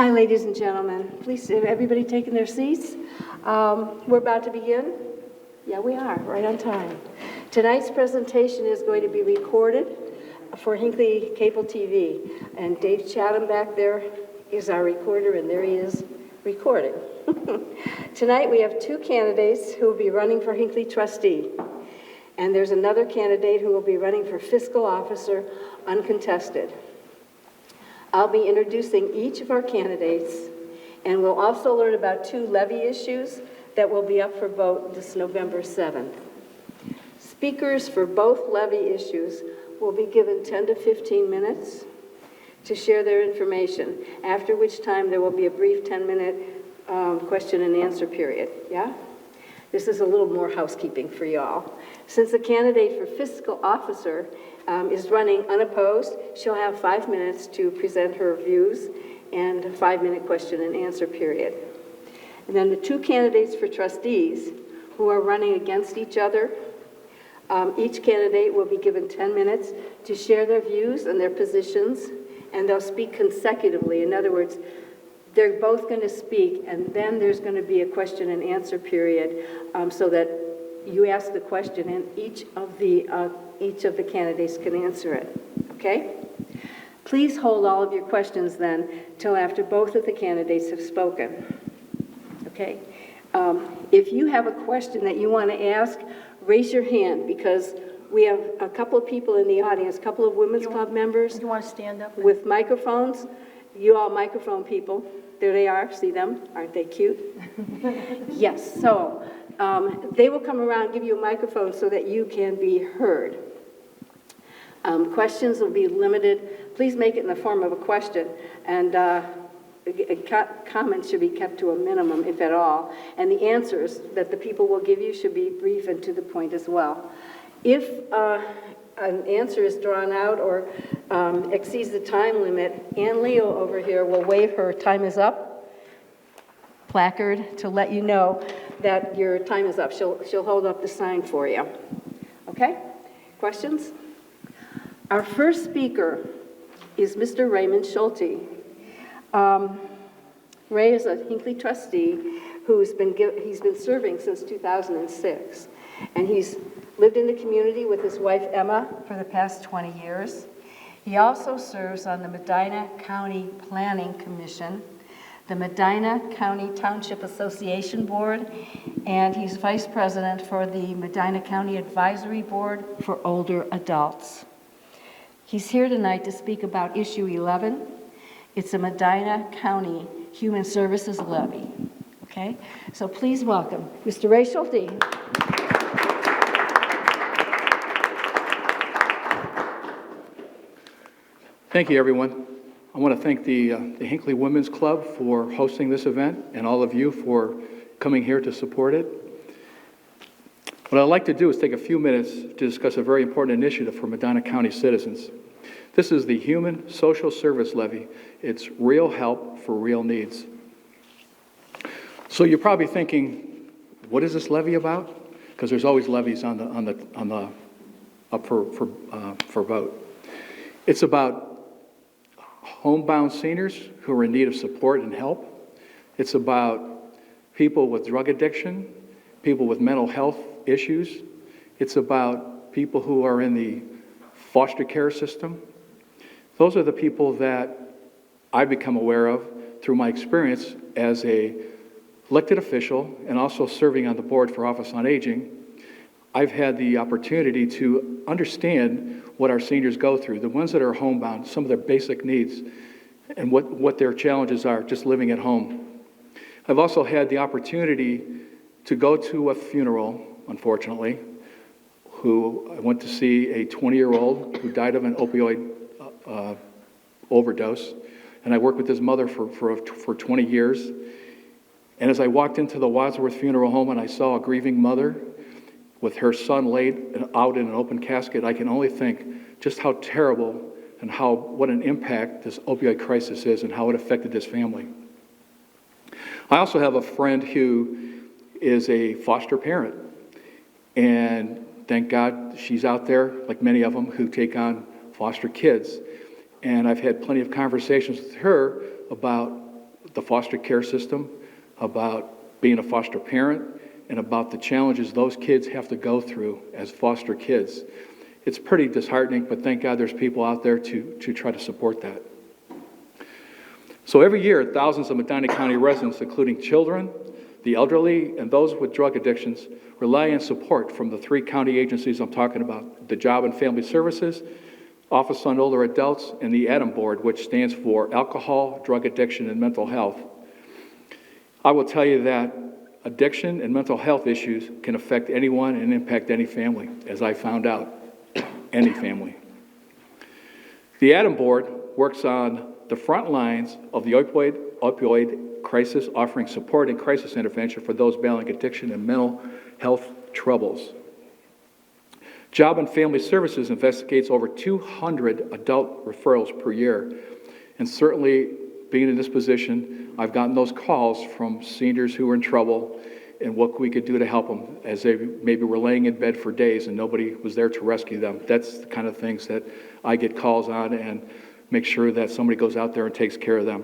Hi, ladies and gentlemen. Please, have everybody taken their seats? We're about to begin. Yeah, we are, right on time. Tonight's presentation is going to be recorded for Hinckley Cable TV. And Dave Chatham back there is our recorder, and there he is recording. Tonight we have two candidates who will be running for Hinckley trustee. And there's another candidate who will be running for fiscal officer uncontested. I'll be introducing each of our candidates, and we'll also learn about two levy issues that will be up for vote this November 7th. Speakers for both levy issues will be given 10 to 15 minutes to share their information, after which time there will be a brief 10-minute question and answer period, yeah? This is a little more housekeeping for y'all. Since the candidate for fiscal officer is running unopposed, she'll have 5 minutes to present her views and a 5-minute question and answer period. And then the two candidates for trustees who are running against each other, each candidate will be given 10 minutes to share their views and their positions, and they'll speak consecutively. In other words, they're both going to speak, and then there's going to be a question and answer period so that you ask the question and each of the candidates can answer it, okay? Please hold all of your questions then till after both of the candidates have spoken, okay? If you have a question that you want to ask, raise your hand, because we have a couple of people in the audience, a couple of Women's Club members. You want to stand up? With microphones. You all microphone people. There they are, see them? Aren't they cute? Yes, so they will come around, give you a microphone so that you can be heard. Questions will be limited. Please make it in the form of a question, and comments should be kept to a minimum, if at all. And the answers that the people will give you should be brief and to the point as well. If an answer is drawn out or exceeds the time limit, Ann Leo over here will wave her time is up placard to let you know that your time is up. She'll hold up the sign for you. Okay? Questions? Our first speaker is Mr. Raymond Schulte. Ray is a Hinckley trustee who's been serving since 2006, and he's lived in the community with his wife Emma for the past 20 years. He also serves on the Medina County Planning Commission, the Medina County Township Association Board, and he's vice president for the Medina County Advisory Board for Older Adults. He's here tonight to speak about issue 11. It's a Medina County Human Services Levy. Okay, so please welcome Mr. Ray Schulte. Thank you, everyone. I want to thank the Hinckley Women's Club for hosting this event and all of you for coming here to support it. What I'd like to do is take a few minutes to discuss a very important initiative for Medina County citizens. This is the Human Social Service Levy. It's real help for real needs. So you're probably thinking, what is this levy about? Because there's always levies on the up for vote. It's about homebound seniors who are in need of support and help. It's about people with drug addiction, people with mental health issues. It's about people who are in the foster care system. Those are the people that I've become aware of through my experience as a elected official and also serving on the board for Office on Aging. I've had the opportunity to understand what our seniors go through, the ones that are homebound, some of their basic needs, and what their challenges are just living at home. I've also had the opportunity to go to a funeral, unfortunately, I went to see a 20-year-old who died of an opioid overdose, and I worked with his mother for 20 years. And as I walked into the Wadsworth Funeral Home and I saw a grieving mother with her son laid out in an open casket, I can only think just how terrible and what an impact this opioid crisis is and how it affected this family. I also have a friend who is a foster parent, and thank God she's out there, like many of them, who take on foster kids. And I've had plenty of conversations with her about the foster care system, about being a foster parent, and about the challenges those kids have to go through as foster kids. It's pretty disheartening, but thank God there's people out there to try to support that. So every year, thousands of Medina County residents, including children, the elderly, and those with drug addictions, rely on support from the 3 county agencies I'm talking about: the Job and Family Services, Office on Older Adults, and the ADAM Board, which stands for Alcohol, Drug Addiction, and Mental Health. I will tell you that addiction and mental health issues can affect anyone and impact any family, as I found out, any family. The ADAM Board works on the front lines of the opioid crisis, offering support and crisis intervention for those battling addiction and mental health troubles. Job and Family Services investigates over 200 adult referrals per year, and certainly being in this position, I've gotten those calls from seniors who are in trouble and what we could do to help them, as they maybe were laying in bed for days and nobody was there to rescue them. That's the kind of things that I get calls on, and make sure that somebody goes out there and takes care of them.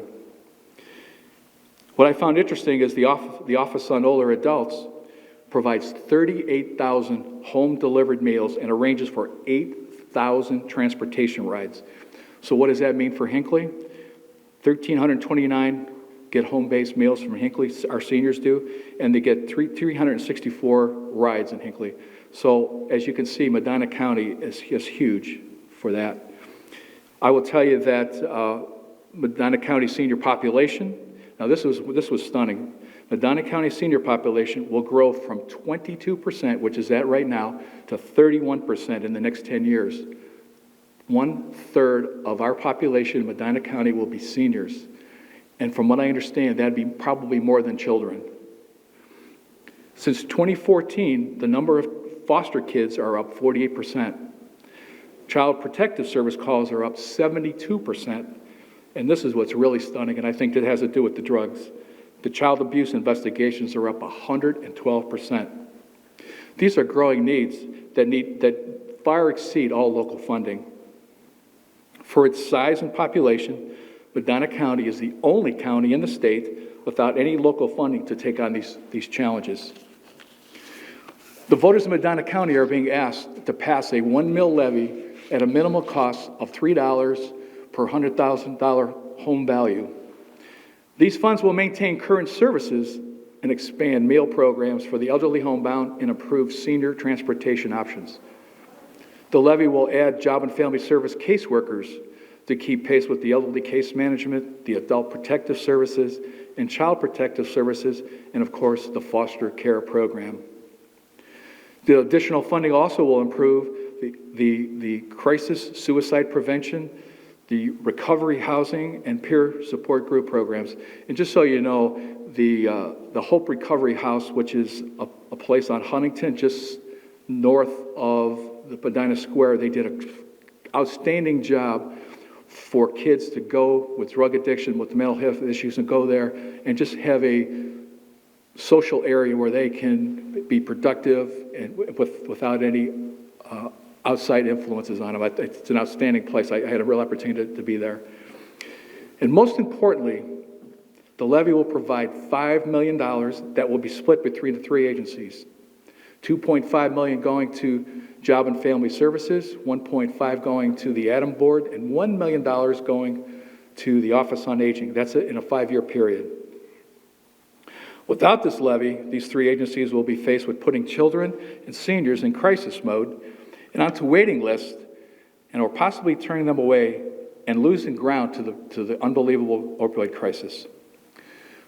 What I found interesting is the Office on Older Adults provides 38,000 home-delivered meals and arranges for 8,000 transportation rides. So what does that mean for Hinckley? 1,329 get home-based meals from Hinckley, our seniors do, and they get 364 rides in Hinckley. So as you can see, Medina County is huge for that. I will tell you that Medina County senior population, now this was stunning. Medina County senior population will grow from 22%, which is at right now, to 31% in the next 10 years. 1/3 of our population in Medina County will be seniors. And from what I understand, that'd be probably more than children. Since 2014, the number of foster kids are up 48%. Child Protective Service calls are up 72%. And this is what's really stunning, and I think that has to do with the drugs. The child abuse investigations are up 112%. These are growing needs that far exceed all local funding. For its size and population, Medina County is the only county in the state without any local funding to take on these challenges. The voters of Medina County are being asked to pass a 1 mil levy at a minimal cost of $3 per $100,000 home value. These funds will maintain current services and expand meal programs for the elderly homebound and improve senior transportation options. The levy will add Job and Family Service caseworkers to keep pace with the elderly case management, the adult protective services, and child protective services, and of course, the foster care program. The additional funding also will improve the crisis suicide prevention, the recovery housing, and peer support group programs. And just so you know, the Hope Recovery House, which is a place on Huntington, just north of the Medina Square, they did an outstanding job for kids to go with drug addiction, with mental health issues, and go there and just have a social area where they can be productive and without any outside influences on them. It's an outstanding place. I had a real opportunity to be there. And most importantly, the levy will provide $5 million that will be split between the 3 agencies. $2.5 million going to Job and Family Services, $1.5 going to the ADAM Board, and $1 million going to the Office on Aging. That's in a 5-year period. Without this levy, these 3 agencies will be faced with putting children and seniors in crisis mode and onto waiting lists, and or possibly turning them away and losing ground to the unbelievable opioid crisis.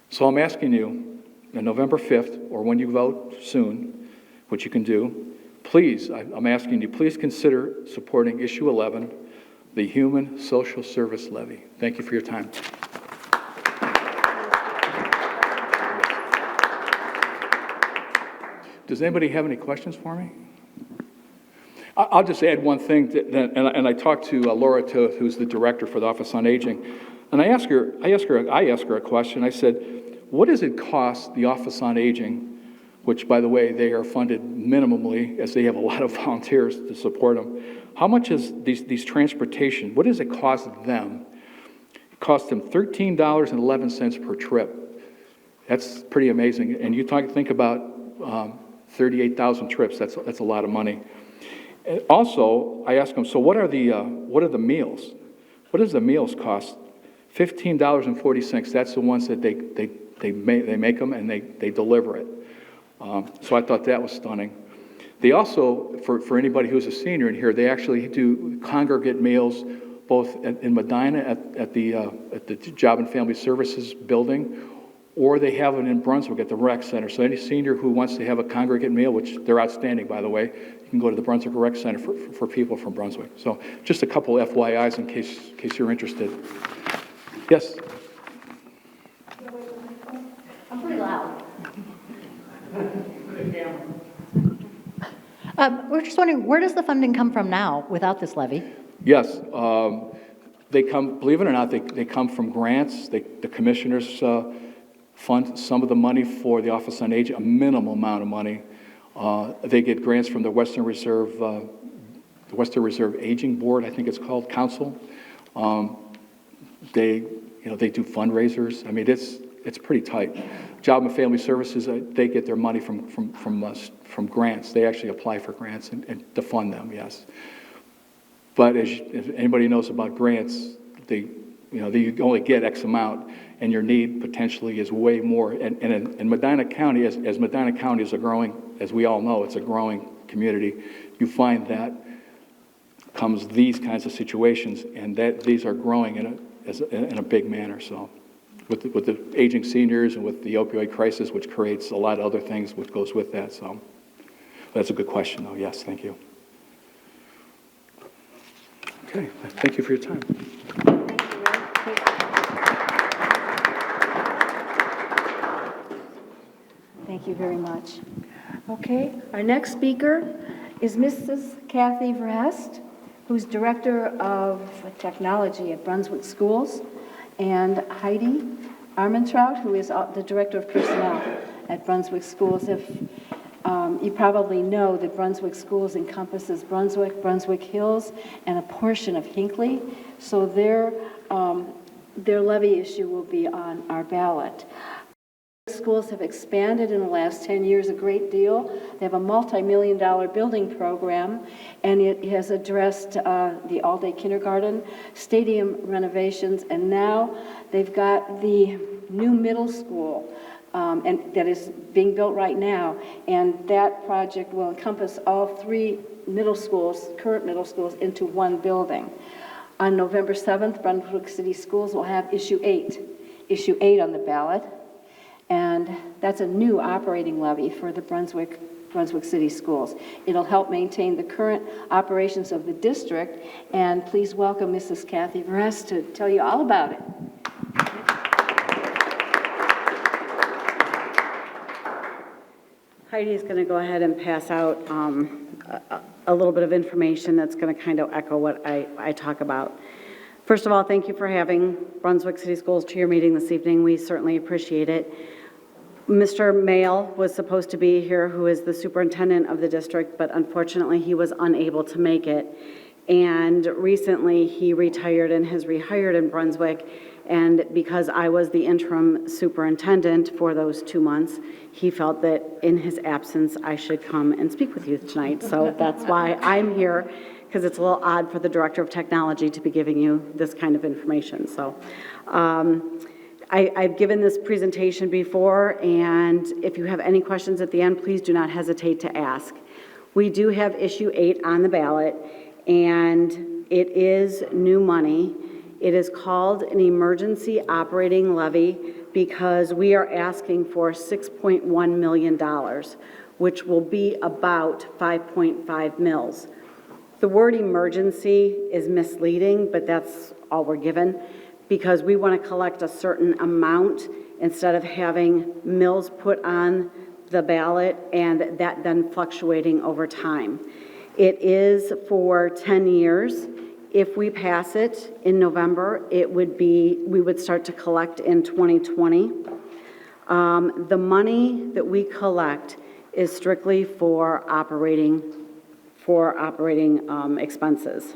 So I'm asking you, on November 5th, or when you vote soon, which you can do, please, I'm asking you, please consider supporting Issue 11, the Human Social Service Levy. Thank you for your time. Does anybody have any questions for me? I'll just add one thing, and I talked to Laura Toth, who's the director for the Office on Aging, and I asked her a question. I said, what does it cost the Office on Aging, which, by the way, they are funded minimally, as they have a lot of volunteers to support them. How much is these transportation, what does it cost them? Cost them $13.11 per trip. That's pretty amazing. And think about 38,000 trips. That's a lot of money. And also, I asked them, so what are the meals? What does the meals cost? $15.40. That's the ones that they make them and they deliver it. So I thought that was stunning. They also, for anybody who's a senior in here, they actually do congregate meals both in Medina at the Job and Family Services building, or they have it in Brunswick at the Rec Center. So any senior who wants to have a congregate meal, which they're outstanding, by the way, you can go to the Brunswick Rec Center for people from Brunswick. So just a couple FYIs in case you're interested. Yes? I'm pretty loud. We're just wondering, where does the funding come from now without this levy? Yes. They come, believe it or not, they come from grants. The commissioners fund some of the money for the Office on Aging, a minimal amount of money. They get grants from the Western Reserve Aging Board, I think it's called, Council. They do fundraisers. I mean, it's pretty tight. Job and Family Services, they get their money from grants. They actually apply for grants and to fund them, yes. But if anybody knows about grants, you only get X amount, and your need potentially is way more. And in Medina County, as Medina County is a growing, as we all know, it's a growing community, you find that comes these kinds of situations, and that these are growing in a big manner. So with the aging seniors and with the opioid crisis, which creates a lot of other things which goes with that. So that's a good question, though. Yes, thank you. Okay, thank you for your time. Thank you very much. Okay, our next speaker is Mrs. Kathy Vrest, who's Director of Technology at Brunswick Schools, and Heidi Armentrout, who is the Director of Personnel at Brunswick Schools. If you probably know that Brunswick Schools encompasses Brunswick, Brunswick Hills, and a portion of Hinckley, so their levy issue will be on our ballot. Schools have expanded in the last 10 years a great deal. They have a multi-million-dollar building program, and it has addressed the all-day kindergarten, stadium renovations, and now they've got the new middle school and that is being built right now, and that project will encompass all three middle schools, current middle schools, into one building. On November 7th, Brunswick City Schools will have issue 8 on the ballot. And that's a new operating levy for the Brunswick City Schools. It'll help maintain the current operations of the district. And please welcome Mrs. Kathy Vrest to tell you all about it. Heidi is going to go ahead and pass out a little bit of information that's going to kind of echo what I talk about. First of all, thank you for having Brunswick City Schools to your meeting this evening. We certainly appreciate it. Mr. Mayle was supposed to be here, who is the superintendent of the district, but unfortunately he was unable to make it. And recently he retired and has rehired in Brunswick. And because I was the interim superintendent for those 2 months, he felt that in his absence I should come and speak with you tonight. So that's why I'm here, because it's a little odd for the Director of Technology to be giving you this kind of information. So I've given this presentation before, and if you have any questions at the end, please do not hesitate to ask. We do have issue 8 on the ballot, and it is new money. It is called an emergency operating levy because we are asking for $6.1 million, which will be about 5.5 mils. The word emergency is misleading, but that's all we're given, because we want to collect a certain amount instead of having mills put on the ballot and that then fluctuating over time. It is for 10 years. If we pass it in November, we would start to collect in 2020. The money that we collect is strictly for operating expenses.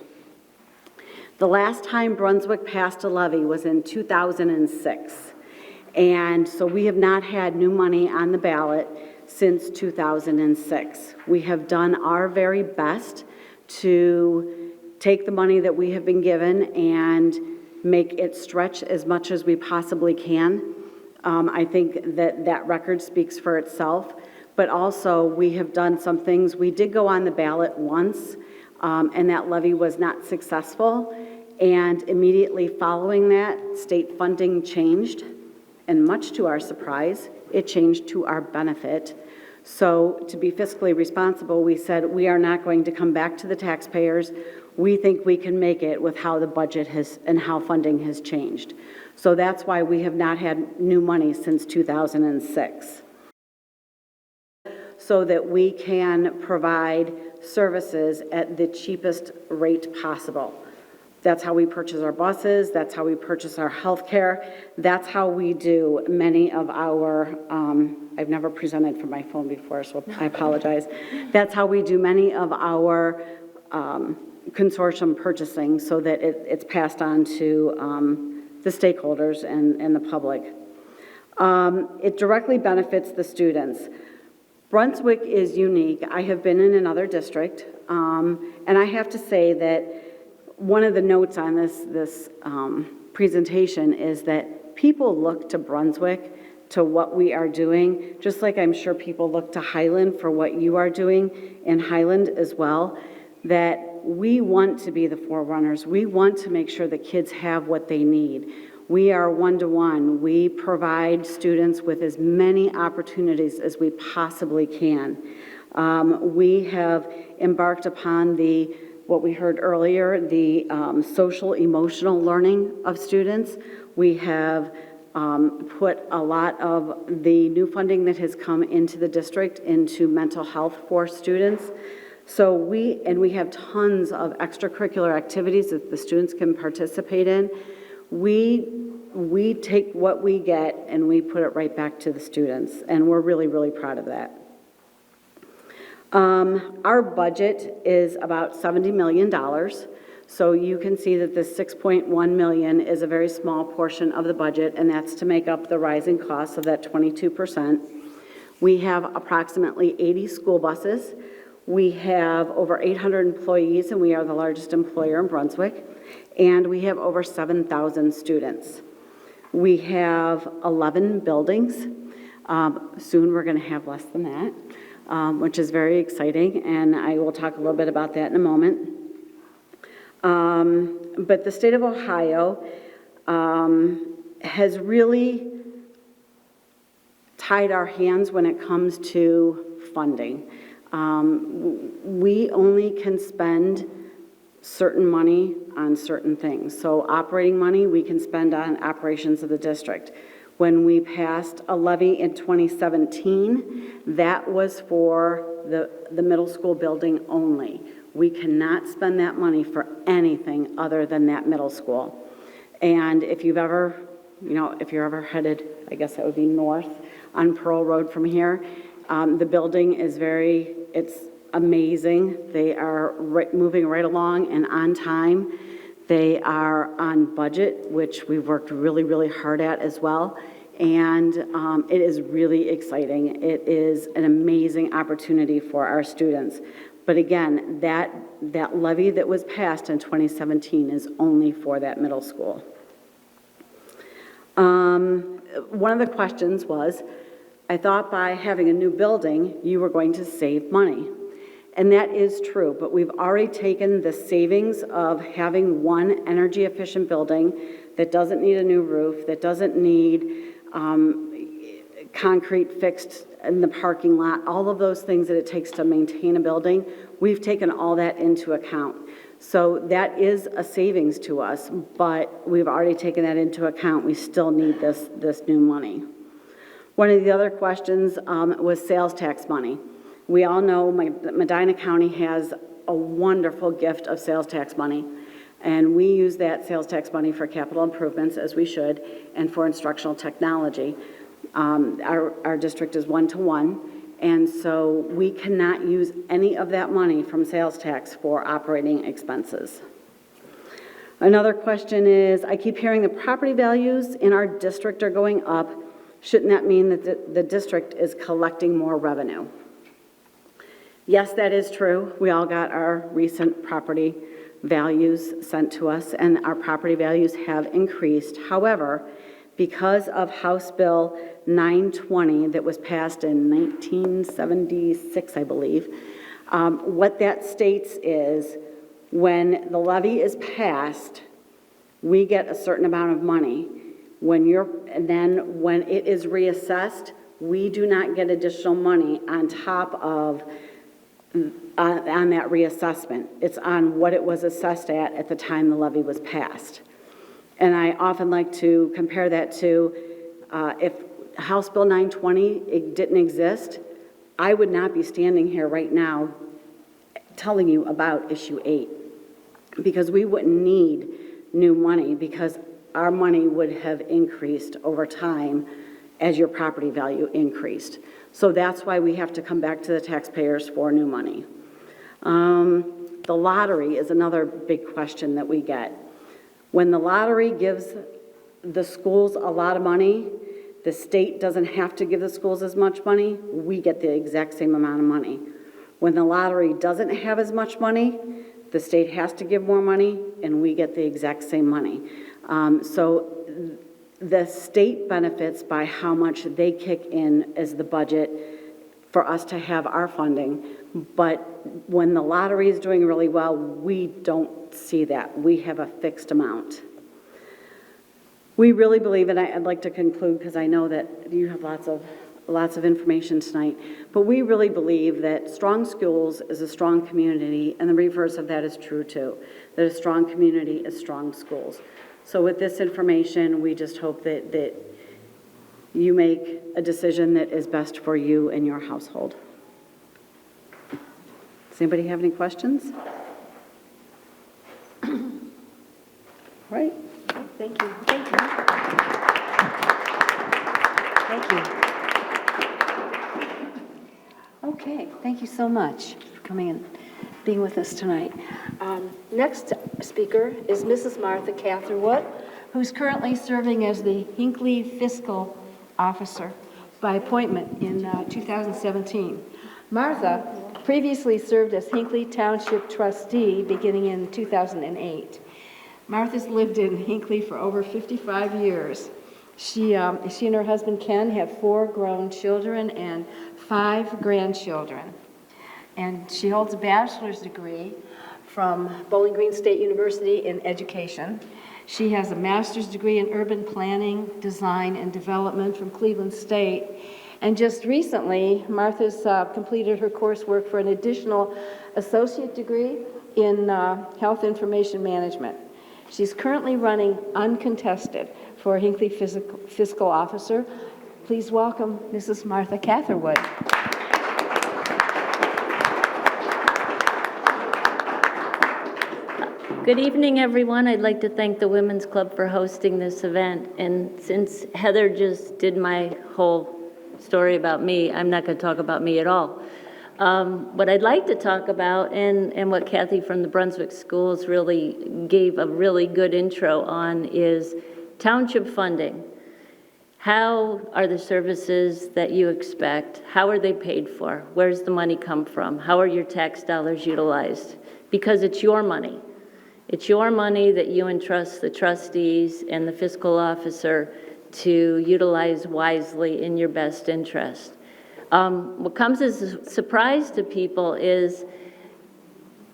The last time Brunswick passed a levy was in 2006. And so we have not had new money on the ballot since 2006. We have done our very best to take the money that we have been given and make it stretch as much as we possibly can. I think that that record speaks for itself, but also we have done some things. We did go on the ballot once, and that levy was not successful, and immediately following that, state funding changed, and much to our surprise, it changed to our benefit. So to be fiscally responsible, we said we are not going to come back to the taxpayers. We think we can make it with how the budget has and how funding has changed. So that's why we have not had new money since 2006. So that we can provide services at the cheapest rate possible. That's how we purchase our buses, that's how we purchase our health care, that's how we do many of our, I've never presented from my phone before, so I apologize. That's how we do many of our consortium purchasing so that it's passed on to the stakeholders and the public. It directly benefits the students. Brunswick is unique. I have been in another district, and I have to say that one of the notes on this presentation is that people look to Brunswick, to what we are doing, just like I'm sure people look to Highland for what you are doing in Highland as well, that we want to be the forerunners. We want to make sure that kids have what they need. We are one-to-one. We provide students with as many opportunities as we possibly can. We have embarked upon what we heard earlier, the social emotional learning of students. We have put a lot of the new funding that has come into the district into mental health for students. So we have tons of extracurricular activities that the students can participate in. We take what we get and we put it right back to the students, and we're really, really proud of that. Our budget is about $70 million, so you can see that this $6.1 million is a very small portion of the budget, and that's to make up the rising costs of that 22%. We have approximately 80 school buses. We have over 800 employees, and we are the largest employer in Brunswick, and we have over 7,000 students. We have 11 buildings. Soon we're going to have less than that. Which is very exciting, and I will talk a little bit about that in a moment. But the state of Ohio has really tied our hands when it comes to funding. We only can spend certain money on certain things. So operating money we can spend on operations of the district. When we passed a levy in 2017, that was for the middle school building only. We cannot spend that money for anything other than that middle school. And if you've ever, if you're ever headed, I guess that would be north on Pearl Road from here, the building is it's amazing. They are moving right along and on time. They are on budget, which we've worked really, really hard at as well. And it is really exciting. It is an amazing opportunity for our students. But again, that levy that was passed in 2017 is only for that middle school. One of the questions was, I thought by having a new building, you were going to save money. And that is true, but we've already taken the savings of having one energy efficient building that doesn't need a new roof, that doesn't need concrete fixed in the parking lot, all of those things that it takes to maintain a building. We've taken all that into account. So that is a savings to us, but we've already taken that into account. We still need this new money. One of the other questions was sales tax money. We all know Medina County has a wonderful gift of sales tax money, and we use that sales tax money for capital improvements, as we should, and for instructional technology. Our district is 1-to-1, and so we cannot use any of that money from sales tax for operating expenses. Another question is, I keep hearing the property values in our district are going up. Shouldn't that mean that the district is collecting more revenue? Yes, that is true. We all got our recent property values sent to us, and our property values have increased. However, because of House Bill 920 that was passed in 1976, I believe, what that states is when the levy is passed, we get a certain amount of money. And then when it is reassessed, we do not get additional money on top of on that reassessment. It's on what it was assessed at the time the levy was passed. And I often like to compare that to if House Bill 920 it didn't exist, I would not be standing here right now telling you about issue 8 because we wouldn't need new money because our money would have increased over time as your property value increased. So that's why we have to come back to the taxpayers for new money. The lottery is another big question that we get. When the lottery gives the schools a lot of money, the state doesn't have to give the schools as much money, we get the exact same amount of money. When the lottery doesn't have as much money, the state has to give more money, and we get the exact same money. So the state benefits by how much they kick in as the budget for us to have our funding. But when the lottery is doing really well, we don't see that. We have a fixed amount. We really believe, and I'd like to conclude because I know that you have lots of information tonight, but we really believe that strong schools is a strong community, and the reverse of that is true too, that a strong community is strong schools. So with this information, we just hope that you make a decision that is best for you and your household. Does anybody have any questions? All right. Thank you. Thank you. Thank you. Okay, thank you so much for coming and being with us tonight. Next speaker is Mrs. Martha Catherwood, who's currently serving as the Hinckley Fiscal Officer by appointment in 2017. Martha previously served as Hinckley Township Trustee beginning in 2008. Martha's lived in Hinckley for over 55 years. She and her husband Ken have 4 grown children and 5 grandchildren. And she holds a bachelor's degree from Bowling Green State University in education. She has a master's degree in urban planning, design, and development from Cleveland State. And just recently, Martha's completed her coursework for an additional associate degree in health information management. She's currently running uncontested for Hinckley Fiscal Officer. Please welcome Mrs. Martha Catherwood. Good evening, everyone. I'd like to thank the Women's Club for hosting this event. And since Heather just did my whole story about me, I'm not going to talk about me at all. What I'd like to talk about, and what Kathy from the Brunswick Schools really gave a really good intro on, is township funding. How are the services that you expect? How are they paid for? Where's the money come from? How are your tax dollars utilized? Because it's your money. It's your money that you entrust the trustees and the fiscal officer to utilize wisely in your best interest. What comes as a surprise to people is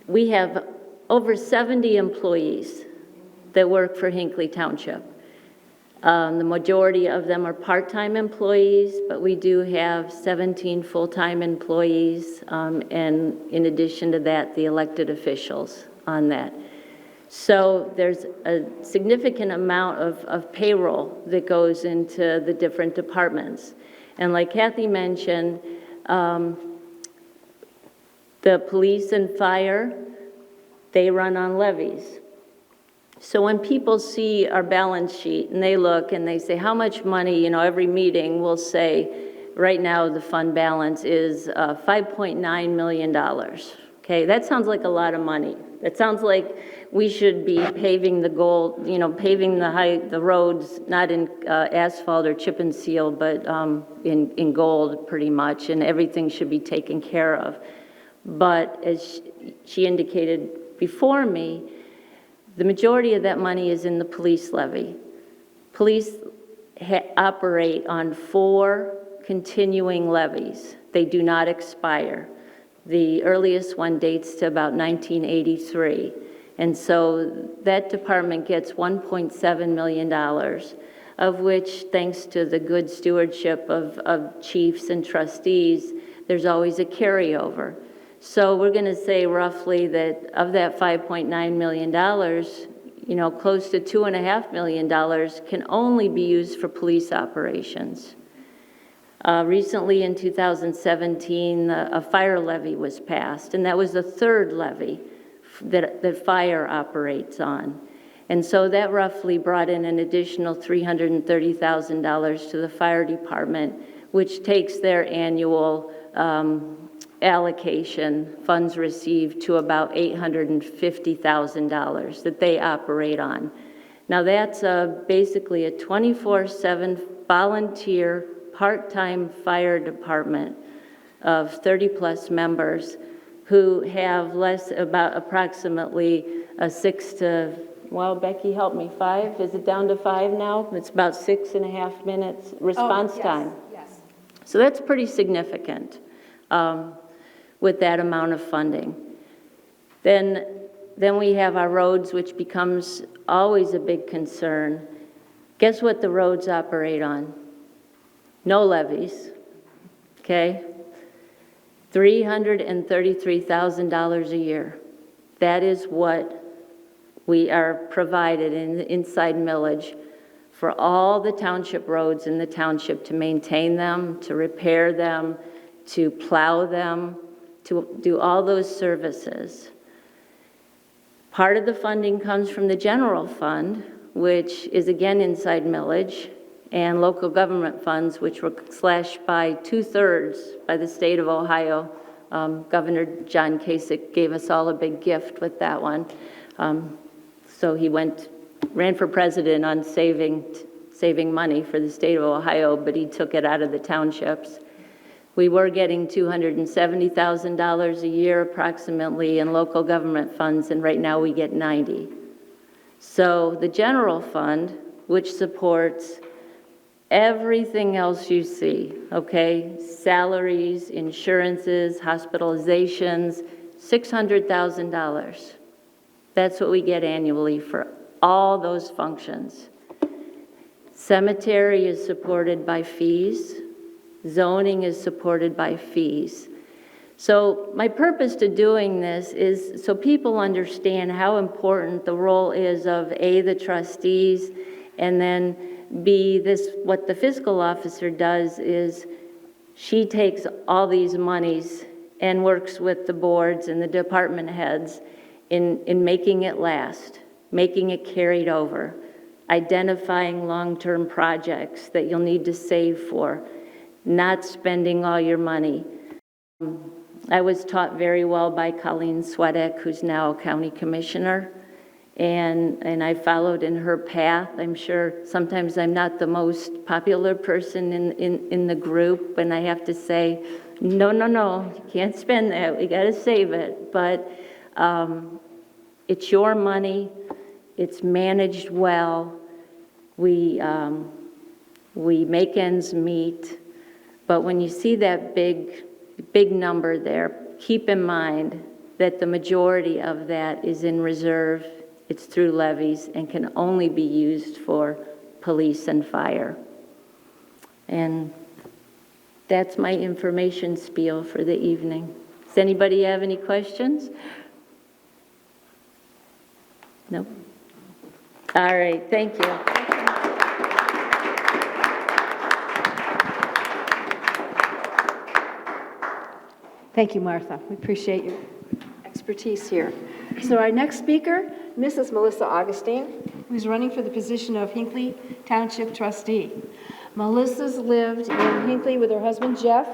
we have over 70 employees that work for Hinckley Township. The majority of them are part-time employees, but we do have 17 full-time employees, and in addition to that, the elected officials on that. So there's a significant amount of payroll that goes into the different departments. And like Kathy mentioned, the police and fire, they run on levies. So when people see our balance sheet and they look and they say, how much money, every meeting will say, right now the fund balance is $5.9 million. Okay, that sounds like a lot of money. That sounds like we should be paving the gold, paving the roads, not in asphalt or chip and seal, but in gold pretty much, and everything should be taken care of. But as she indicated before me, the majority of that money is in the police levy. Police operate on 4 continuing levies. They do not expire. The earliest one dates to about 1983. And so that department gets $1.7 million, of which, thanks to the good stewardship of chiefs and trustees, there's always a carryover. So we're going to say roughly that of that $5.9 million, close to $2.5 million can only be used for police operations. Recently, in 2017, a fire levy was passed, and that was the 3rd levy that fire operates on. And so that roughly brought in an additional $330,000 to the fire department, which takes their annual allocation, funds received, to about $850,000 that they operate on. Now that's basically a 24/7 volunteer part-time fire department of 30-plus members who have about approximately a 6 to, well, Becky, help me, 5? Is it down to 5 now? It's about 6.5 minutes response time. Yes. So that's pretty significant with that amount of funding. Then we have our roads, which becomes always a big concern. Guess what the roads operate on? No levies, okay? $333,000 a year. That is what we are provided inside millage for all the township roads in the township, to maintain them, to repair them, to plow them, to do all those services. Part of the funding comes from the general fund, which is again inside millage, and local government funds, which were slashed by 2/3 by the state of Ohio. Governor John Kasich gave us all a big gift with that one. So he ran for president on saving money for the state of Ohio, but he took it out of the townships. We were getting $270,000 a year approximately in local government funds, and right now we get $90,000. So the general fund, which supports everything else you see, okay? Salaries, insurances, hospitalizations, $600,000. That's what we get annually for all those functions. Cemetery is supported by fees. Zoning is supported by fees. So my purpose to doing this is so people understand how important the role is of A, the trustees, and then B, what the fiscal officer does is she takes all these monies and works with the boards and the department heads in making it last, making it carried over, identifying long-term projects that you'll need to save for, not spending all your money. I was taught very well by Colleen Swedek, who's now county commissioner, and I followed in her path. I'm sure sometimes I'm not the most popular person in the group, and I have to say, no, you can't spend that. We got to save it. But it's your money. It's managed well. We make ends meet. But when you see that big number there, keep in mind that the majority of that is in reserve. It's through levies and can only be used for police and fire. And that's my information spiel for the evening. Does anybody have any questions? No? All right, thank you. Thank you, Martha. We appreciate your expertise here. So our next speaker, Mrs. Melissa Augustine, who's running for the position of Hinckley Township Trustee. Melissa's lived in Hinckley with her husband Jeff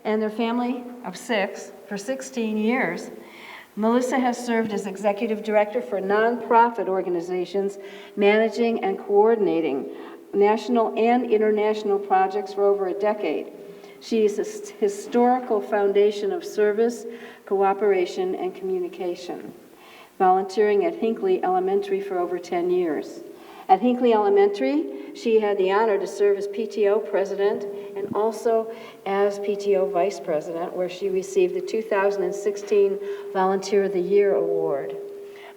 and their family of 6 for 16 years. Melissa has served as executive director for nonprofit organizations, managing and coordinating national and international projects for over a decade. She is a historical foundation of service, cooperation, and communication, volunteering at Hinckley Elementary for over 10 years. At Hinckley Elementary, she had the honor to serve as PTO president and also as PTO vice president, where she received the 2016 Volunteer of the Year Award.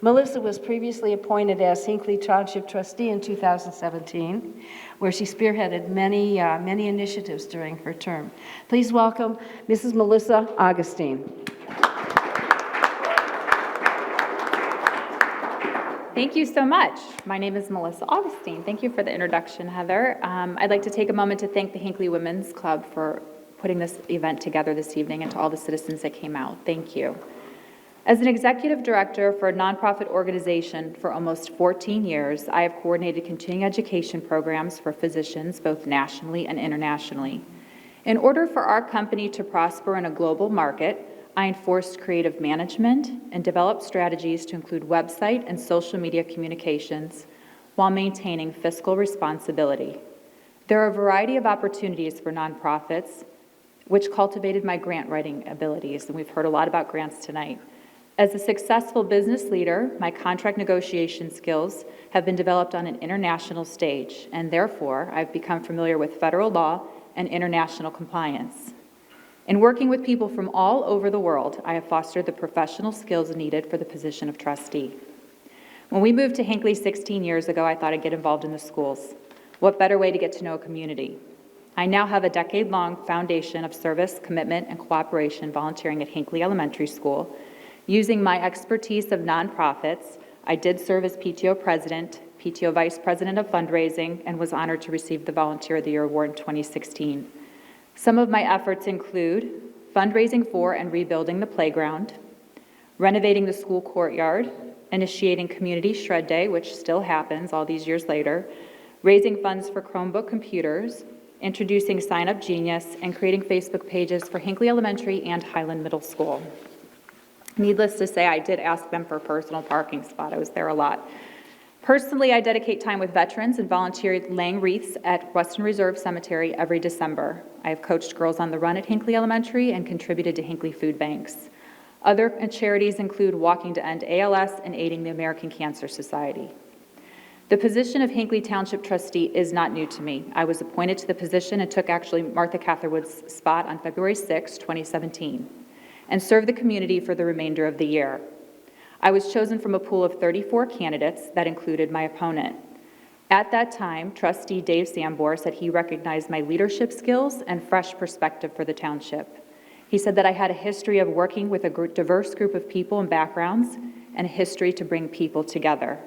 Melissa was previously appointed as Hinckley Township trustee in 2017, where she spearheaded many initiatives during her term. Please welcome Mrs. Melissa Augustine. Thank you so much. My name is Melissa Augustine. Thank you for the introduction, Heather. I'd like to take a moment to thank the Hinckley Women's Club for putting this event together this evening and to all the citizens that came out. Thank you. As an executive director for a nonprofit organization for almost 14 years, I have coordinated continuing education programs for physicians both nationally and internationally. In order for our company to prosper in a global market, I enforced creative management and developed strategies to include website and social media communications while maintaining fiscal responsibility. There are a variety of opportunities for nonprofits, which cultivated my grant writing abilities, and we've heard a lot about grants tonight. As a successful business leader, my contract negotiation skills have been developed on an international stage, and therefore I've become familiar with federal law and international compliance. In working with people from all over the world, I have fostered the professional skills needed for the position of trustee. When we moved to Hinckley 16 years ago, I thought I'd get involved in the schools. What better way to get to know a community? I now have a decade-long foundation of service, commitment, and cooperation volunteering at Hinckley Elementary School. Using my expertise of nonprofits, I did serve as PTO president, PTO vice president of fundraising, and was honored to receive the Volunteer of the Year Award in 2016. Some of my efforts include fundraising for and rebuilding the playground, renovating the school courtyard, initiating Community Shred Day, which still happens all these years later, raising funds for Chromebook computers, introducing Sign Up Genius, and creating Facebook pages for Hinckley Elementary and Highland Middle School. Needless to say, I did ask them for a personal parking spot. I was there a lot. Personally, I dedicate time with veterans and volunteer laying wreaths at Western Reserve Cemetery every December. I have coached Girls on the Run at Hinckley Elementary and contributed to Hinckley food banks. Other charities include Walking to End ALS and aiding the American Cancer Society. The position of Hinckley Township trustee is not new to me. I was appointed to the position and took actually Martha Catherwood's spot on February 6, 2017, and served the community for the remainder of the year. I was chosen from a pool of 34 candidates that included my opponent. At that time, trustee Dave Sambor said he recognized my leadership skills and fresh perspective for the township. He said that I had a history of working with a diverse group of people and backgrounds and a history to bring people together,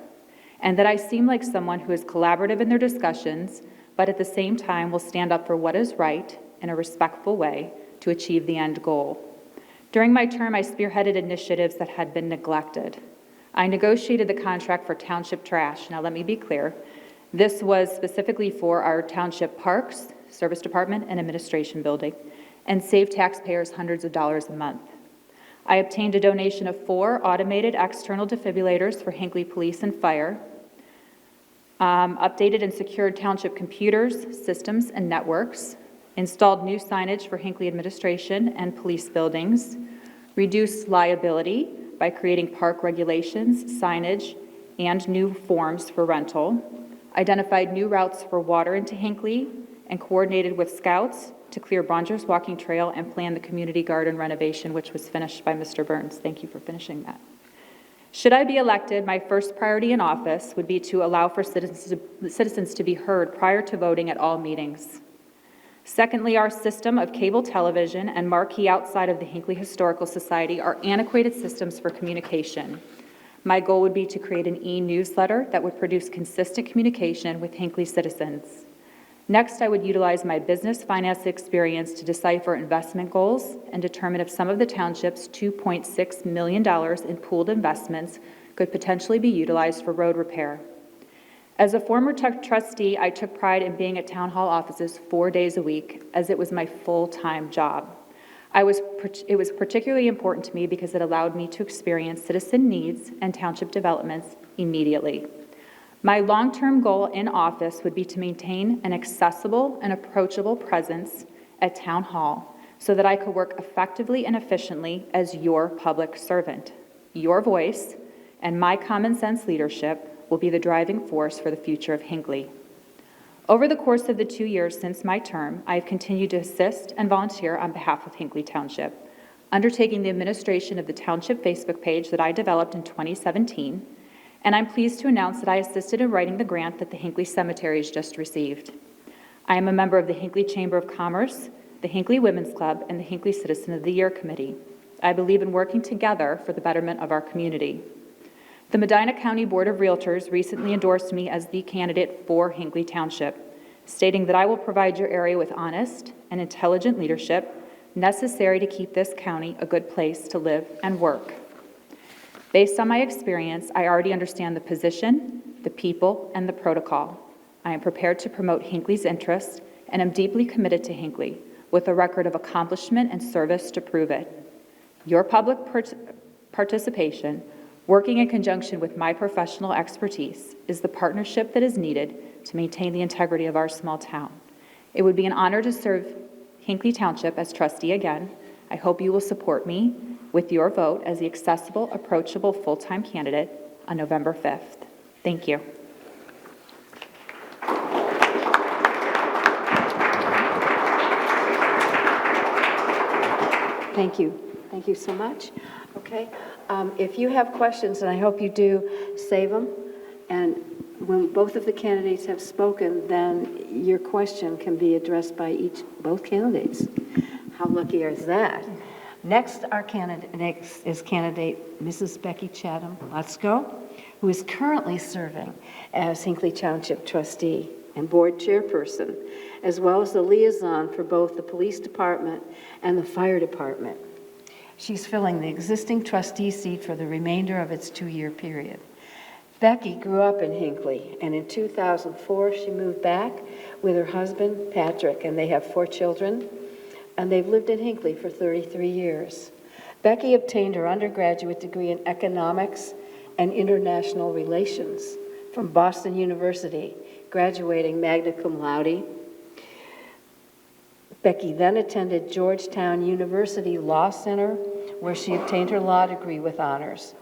and that I seem like someone who is collaborative in their discussions, but at the same time will stand up for what is right in a respectful way to achieve the end goal. During my term, I spearheaded initiatives that had been neglected. I negotiated the contract for township trash. Now, let me be clear. This was specifically for our township parks, service department, and administration building, and saved taxpayers hundreds of dollars a month. I obtained a donation of 4 automated external defibrillators for Hinckley Police and Fire, updated and secured township computers, systems, and networks, installed new signage for Hinckley administration and police buildings, reduced liability by creating park regulations, signage, and new forms for rental, identified new routes for water into Hinckley, and coordinated with scouts to clear Bonger's Walking Trail and plan the community garden renovation, which was finished by Mr. Burns. Thank you for finishing that. Should I be elected, my first priority in office would be to allow for citizens to be heard prior to voting at all meetings. Secondly, our system of cable television and marquee outside of the Hinckley Historical Society are antiquated systems for communication. My goal would be to create an e-newsletter that would produce consistent communication with Hinckley citizens. Next, I would utilize my business finance experience to decipher investment goals and determine if some of the township's $2.6 million in pooled investments could potentially be utilized for road repair. As a former trustee, I took pride in being at town hall offices 4 days a week, as it was my full-time job. It was particularly important to me because it allowed me to experience citizen needs and township developments immediately. My long-term goal in office would be to maintain an accessible and approachable presence at Town Hall so that I could work effectively and efficiently as your public servant. Your voice and my common sense leadership will be the driving force for the future of Hinckley. Over the course of the 2 years since my term, I have continued to assist and volunteer on behalf of Hinckley Township, undertaking the administration of the Township Facebook page that I developed in 2017, and I'm pleased to announce that I assisted in writing the grant that the Hinckley Cemetery has just received. I am a member of the Hinckley Chamber of Commerce, the Hinckley Women's Club, and the Hinckley Citizen of the Year Committee. I believe in working together for the betterment of our community. The Medina County Board of Realtors recently endorsed me as the candidate for Hinckley Township, stating that I will provide your area with honest and intelligent leadership necessary to keep this county a good place to live and work. Based on my experience, I already understand the position, the people, and the protocol. I am prepared to promote Hinckley's interests and am deeply committed to Hinckley, with a record of accomplishment and service to prove it. Your public participation, working in conjunction with my professional expertise, is the partnership that is needed to maintain the integrity of our small town. It would be an honor to serve Hinckley Township as trustee again. I hope you will support me with your vote as the accessible, approachable, full-time candidate on November 5th. Thank you. Thank you. Thank you so much. Okay. If you have questions, and I hope you do, save them. And when both of the candidates have spoken, then your question can be addressed by both candidates. How lucky is that? Next is candidate Mrs. Becky Chatham Lutzko, who is currently serving as Hinckley Township trustee and board chairperson, as well as the liaison for both the police department and the fire department. She's filling the existing trustee seat for the remainder of its 2-year period. Becky grew up in Hinckley, and in 2004 she moved back with her husband, Patrick, and they have 4 children, and they've lived in Hinckley for 33 years. Becky obtained her undergraduate degree in economics and international relations from Boston University, graduating magna cum laude. Becky then attended Georgetown University Law Center, where she obtained her law degree with honors.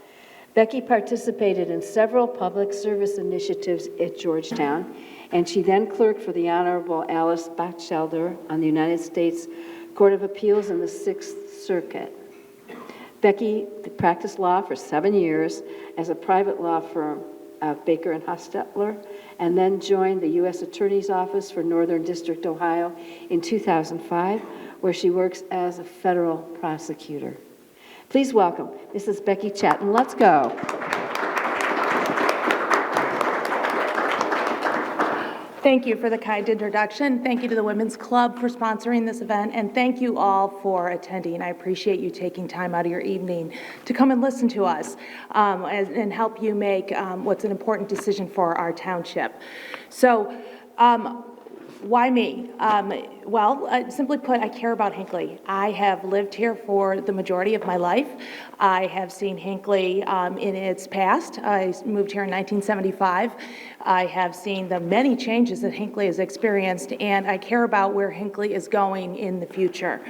Becky participated in several public service initiatives at Georgetown, and she then clerked for the Honorable Alice Batchelder on the United States Court of Appeals in the 6th Circuit. Becky practiced law for 7 years as a private law firm of Baker and Hostetler, and then joined the U.S. Attorney's Office for Northern District, Ohio in 2005, where she works as a federal prosecutor. Please welcome Mrs. Becky Chatham. Let's go. Thank you for the kind introduction. Thank you to the Women's Club for sponsoring this event, and thank you all for attending. I appreciate you taking time out of your evening to come and listen to us and help you make what's an important decision for our township. So, why me? Simply put, I care about Hinckley. I have lived here for the majority of my life. I have seen Hinckley in its past. I moved here in 1975. I have seen the many changes that Hinckley has experienced, and I care about where Hinckley is going in the future.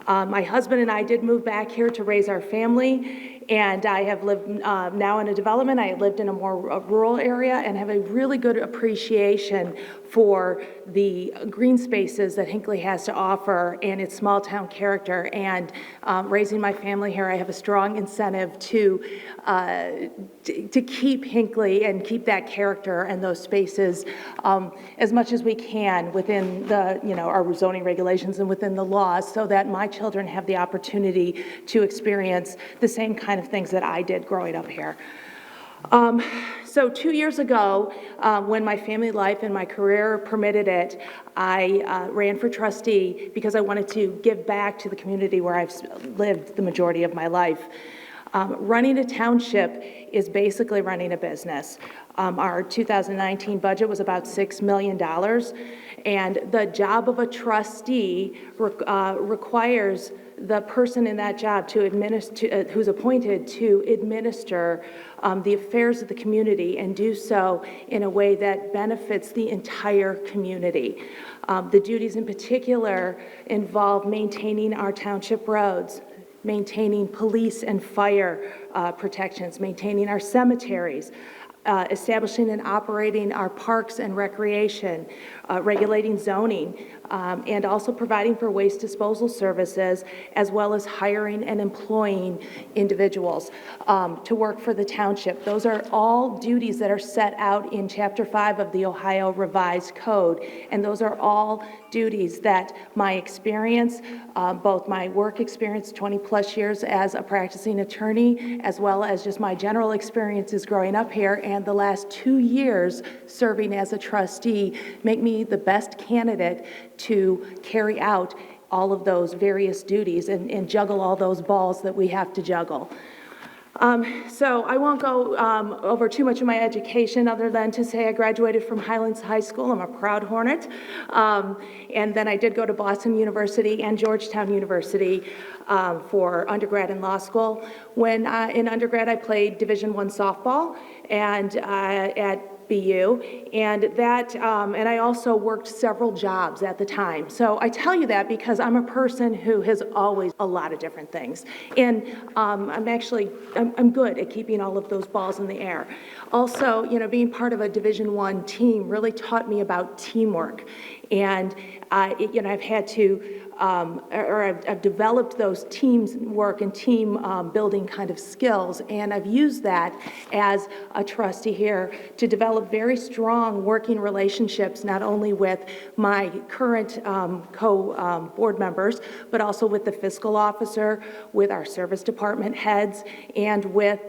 My husband and I did move back here to raise our family, and I have lived now in a development. I lived in a more rural area and have a really good appreciation for the green spaces that Hinckley has to offer and its small town character. And raising my family here, I have a strong incentive to keep Hinckley and keep that character and those spaces as much as we can within the, our zoning regulations and within the laws, so that my children have the opportunity to experience the same kind of things that I did growing up here. So 2 years ago, when my family life and my career permitted it, I ran for trustee because I wanted to give back to the community where I've lived the majority of my life. Running a township is basically running a business. Our 2019 budget was about $6 million, and the job of a trustee requires the person in that job to administer, who's appointed to administer the affairs of the community and do so in a way that benefits the entire community. The duties in particular involve maintaining our township roads, maintaining police and fire protections, maintaining our cemeteries, establishing and operating our parks and recreation, regulating zoning, and also providing for waste disposal services, as well as hiring and employing individuals to work for the township. Those are all duties that are set out in Chapter 5 of the Ohio Revised Code, and those are all duties that my experience, both my work experience, 20-plus years as a practicing attorney, as well as just my general experiences growing up here, and the last 2 years serving as a trustee, make me the best candidate to carry out all of those various duties and juggle all those balls that we have to juggle. So I won't go over too much of my education other than to say I graduated from Highlands High School. I'm a proud Hornet. And then I did go to Boston University and Georgetown University for undergrad and law school. When in undergrad, I played Division I softball and at BU, and I also worked several jobs at the time. So I tell you that because I'm a person who has always a lot of different things, and I'm good at keeping all of those balls in the air. Also, being part of a Division I team really taught me about teamwork, and I've had to. I've developed those teams work and team building kind of skills, and I've used that as a trustee here to develop very strong working relationships, not only with my current co-board members, but also with the fiscal officer, with our service department heads, and with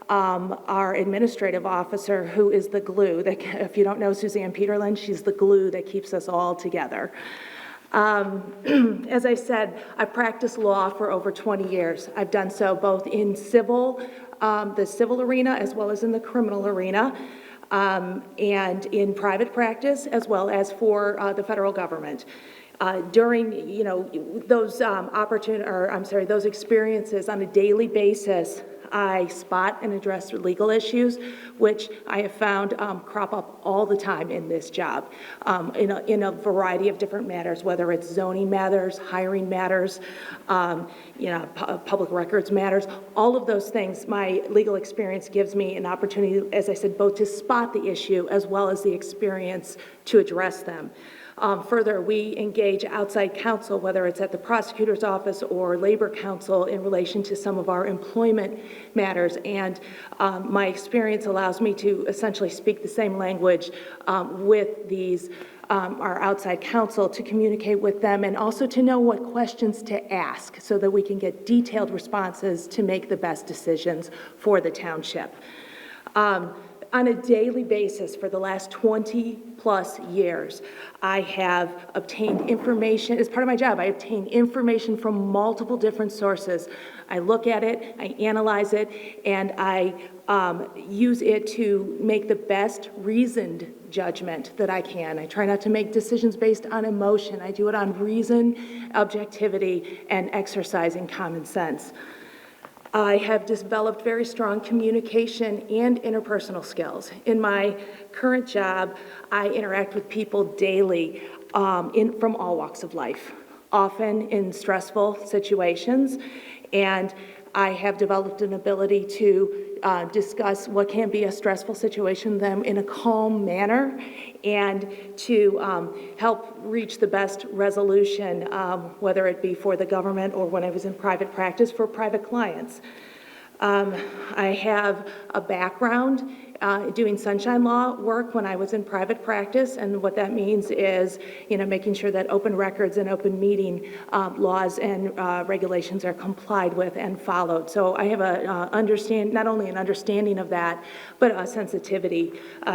our administrative officer, who is the glue that, if you don't know Suzanne Peterlin, she's the glue that keeps us all together. As I said, I've practiced law for over 20 years. I've done so both in the civil arena as well as in the criminal arena, and in private practice as well as for the federal government. During those those experiences on a daily basis, I spot and address legal issues, which I have found crop up all the time in this job, in a variety of different matters, whether it's zoning matters, hiring matters, public records matters, all of those things. My legal experience gives me an opportunity, as I said, both to spot the issue as well as the experience to address them. Further, we engage outside counsel, whether it's at the prosecutor's office or labor counsel, in relation to some of our employment matters. And my experience allows me to essentially speak the same language with these our outside counsel, to communicate with them and also to know what questions to ask so that we can get detailed responses to make the best decisions for the township. On a daily basis for the last 20-plus years, I have obtained information. As part of my job, I obtain information from multiple different sources. I look at it, I analyze it, and I use it to make the best reasoned judgment that I can. I try not to make decisions based on emotion. I do it on reason, objectivity, and exercising common sense. I have developed very strong communication and interpersonal skills. In my current job, I interact with people daily from all walks of life, often in stressful situations, and I have developed an ability to discuss what can be a stressful situation with them in a calm manner, and to help reach the best resolution, whether it be for the government or when I was in private practice for private clients. I have a background doing sunshine law work when I was in private practice, and what that means is, making sure that open records and open meeting laws and regulations are complied with and followed. So I have not only an understanding of that, but a sensitivity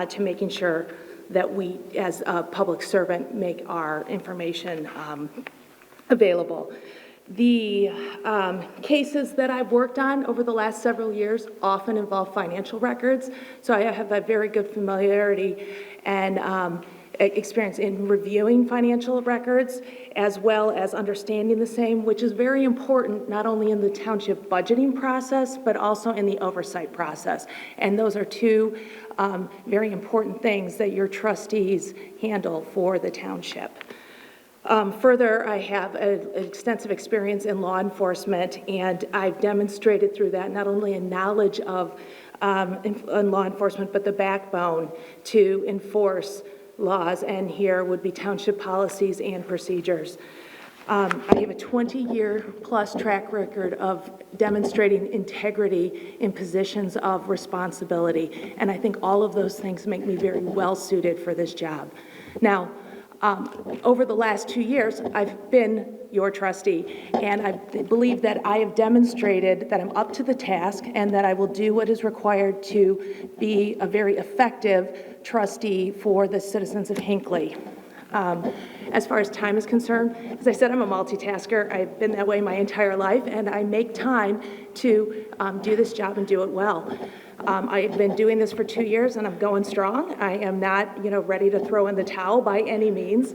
to making sure that we, as a public servant, make our information available. The cases that I've worked on over the last several years often involve financial records, so I have a very good familiarity and experience in reviewing financial records as well as understanding the same, which is very important not only in the township budgeting process, but also in the oversight process. And those are two very important things that your trustees handle for the township. Further, I have an extensive experience in law enforcement, and I've demonstrated through that not only a knowledge of in law enforcement, but the backbone to enforce laws, and here would be township policies and procedures. I have a 20-year-plus track record of demonstrating integrity in positions of responsibility, and I think all of those things make me very well-suited for this job. Now, over the last 2 years, I've been your trustee, and I believe that I have demonstrated that I'm up to the task and that I will do what is required to be a very effective trustee for the citizens of Hinckley. As far as time is concerned, as I said, I'm a multitasker. I've been that way my entire life, and I make time to do this job and do it well. I've been doing this for 2 years, and I'm going strong. I am not, ready to throw in the towel by any means.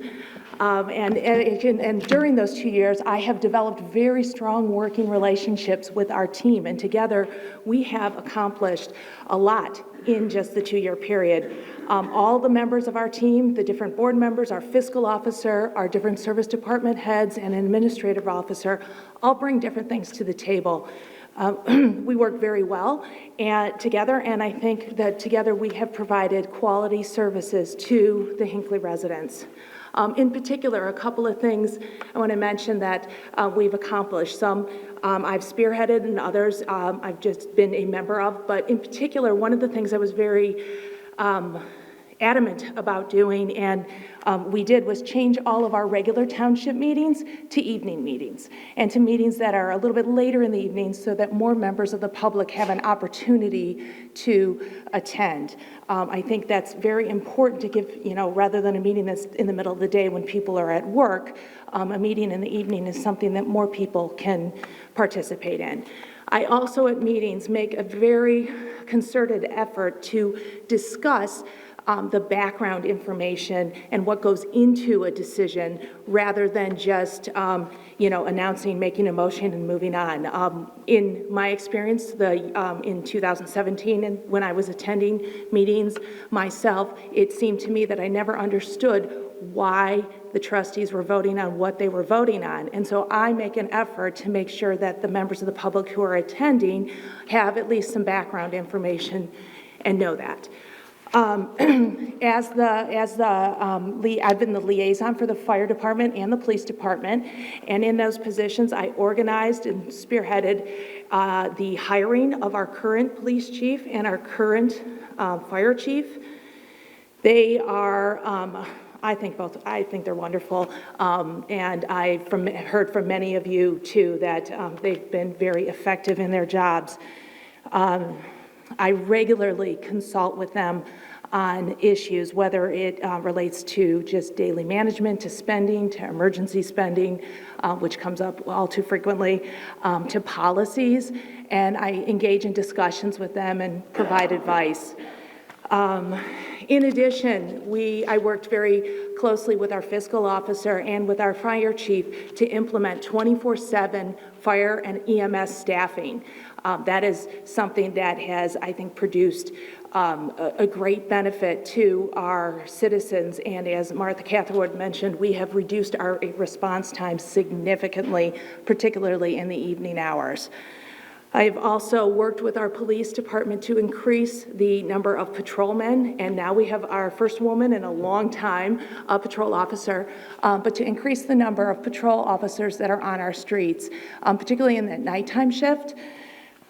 And during those 2 years, I have developed very strong working relationships with our team, and together we have accomplished a lot in just the 2-year period. All the members of our team, the different board members, our fiscal officer, our different service department heads, and an administrative officer all bring different things to the table. We work very well together, and I think that together we have provided quality services to the Hinckley residents. In particular, a couple of things I want to mention that we've accomplished. Some I've spearheaded and others I've just been a member of, but in particular, one of the things I was very adamant about doing, and we did, was change all of our regular township meetings to evening meetings, and to meetings that are a little bit later in the evening so that more members of the public have an opportunity to attend. I think that's very important to give, rather than a meeting that's in the middle of the day when people are at work, a meeting in the evening is something that more people can participate in. I also at meetings make a very concerted effort to discuss the background information and what goes into a decision rather than just, announcing, making a motion and moving on. In my experience, in 2017, and when I was attending meetings myself, it seemed to me that I never understood why the trustees were voting on what they were voting on. And so I make an effort to make sure that the members of the public who are attending have at least some background information and know that. I've been the liaison for the fire department and the police department, and in those positions, I organized and spearheaded the hiring of our current police chief and our current fire chief. They are, I think they're wonderful, and I've heard from many of you too that they've been very effective in their jobs. I regularly consult with them on issues, whether it relates to just daily management, to spending, to emergency spending, which comes up all too frequently, to policies, and I engage in discussions with them and provide advice. In addition, I worked very closely with our fiscal officer and with our fire chief to implement 24/7 fire and EMS staffing. That is something that has, I think, produced a great benefit to our citizens, and as Martha Catherwood mentioned, we have reduced our response time significantly, particularly in the evening hours. I've also worked with our police department to increase the number of patrolmen, and now we have our first woman in a long time, a patrol officer, but to increase the number of patrol officers that are on our streets, particularly in the nighttime shift.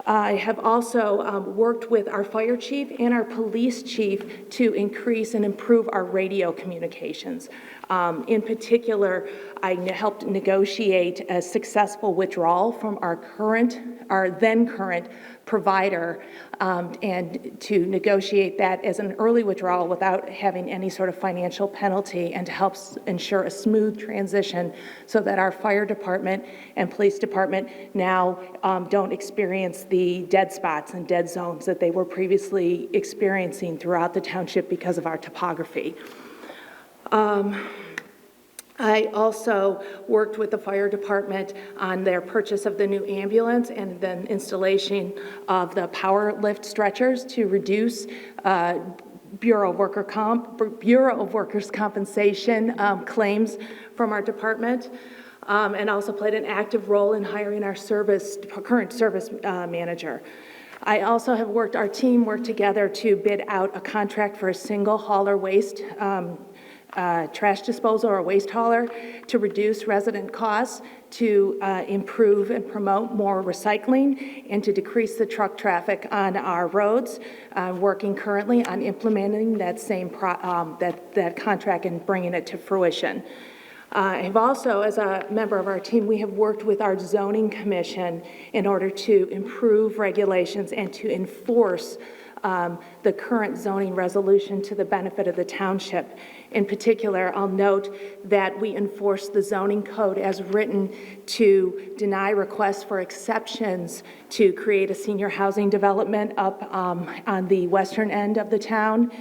I have also worked with our fire chief and our police chief to increase and improve our radio communications. In particular, I helped negotiate a successful withdrawal from our then current provider, and to negotiate that as an early withdrawal without having any sort of financial penalty, and to help ensure a smooth transition so that our fire department and police department now don't experience the dead spots and dead zones that they were previously experiencing throughout the township because of our topography. I also worked with the fire department on their purchase of the new ambulance and then installation of the power lift stretchers to reduce Bureau of Workers' Compensation claims from our department, and also played an active role in hiring our current service manager. I also have our team worked together to bid out a contract for a single hauler waste trash disposal or waste hauler to reduce resident costs, to improve and promote more recycling, and to decrease the truck traffic on our roads. Working currently on implementing that same that contract and bringing it to fruition. I've also, as a member of our team, we have worked with our zoning commission in order to improve regulations and to enforce the current zoning resolution to the benefit of the township. In particular, I'll note that we enforce the zoning code as written to deny requests for exceptions to create a senior housing development up on the western end of the town.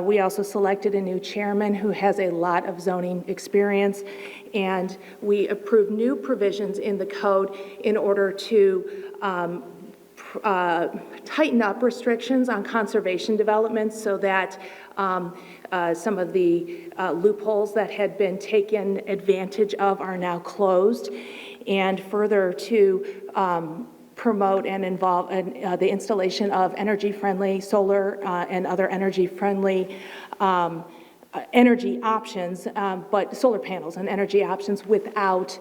We also selected a new chairman who has a lot of zoning experience, and we approved new provisions in the code in order to tighten up restrictions on conservation developments so that some of the loopholes that had been taken advantage of are now closed, and further to promote and involve the installation of energy-friendly solar and other energy-friendly energy options, but solar panels and energy options without,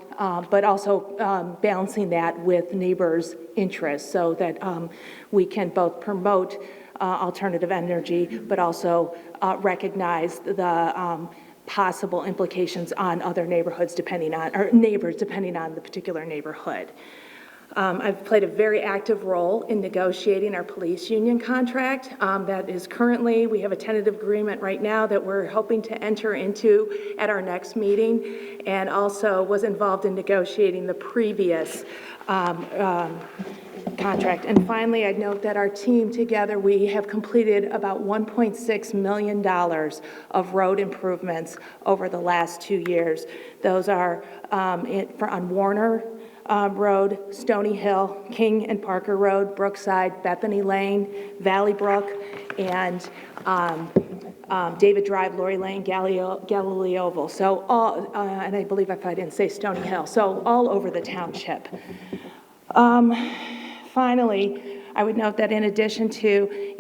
but also balancing that with neighbors' interests so that we can both promote alternative energy, but also recognize the possible implications on other neighborhoods depending on, or neighbors depending on the particular neighborhood. I've played a very active role in negotiating our police union contract. That is currently, we have a tentative agreement right now that we're hoping to enter into at our next meeting, and also was involved in negotiating the previous contract. And finally, I'd note that our team together, we have completed about $1.6 million of road improvements over the last 2 years. Those are on Warner Road, Stony Hill, King and Parker Road, Brookside, Bethany Lane, Valley Brook, and David Drive, Lori Lane, Galilee Oval. So all, and I believe if I didn't say Stony Hill, so all over the township. Finally, I would note that in addition to,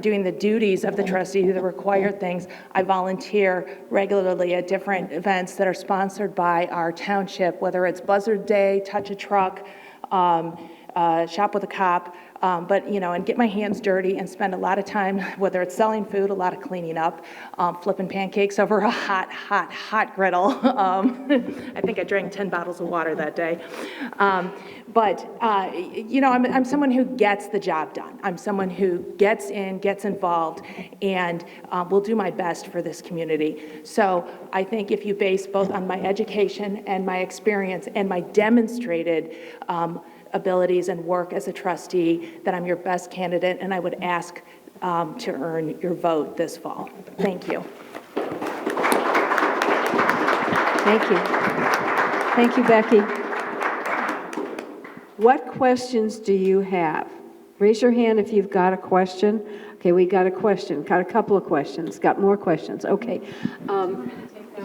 doing the duties of the trustee, the required things, I volunteer regularly at different events that are sponsored by our township, whether it's Buzzard Day, Touch a Truck, Shop with a Cop, and get my hands dirty and spend a lot of time, whether it's selling food, a lot of cleaning up, flipping pancakes over a hot griddle. I think I drank 10 bottles of water that day. I'm someone who gets the job done. I'm someone who gets involved, and will do my best for this community. So I think if you base both on my education and my experience and my demonstrated abilities and work as a trustee, that I'm your best candidate, and I would ask to earn your vote this fall. Thank you. Thank you. Thank you, Becky. What questions do you have? Raise your hand if you've got a question. Okay, we got a question, got a couple of questions, got more questions. Okay.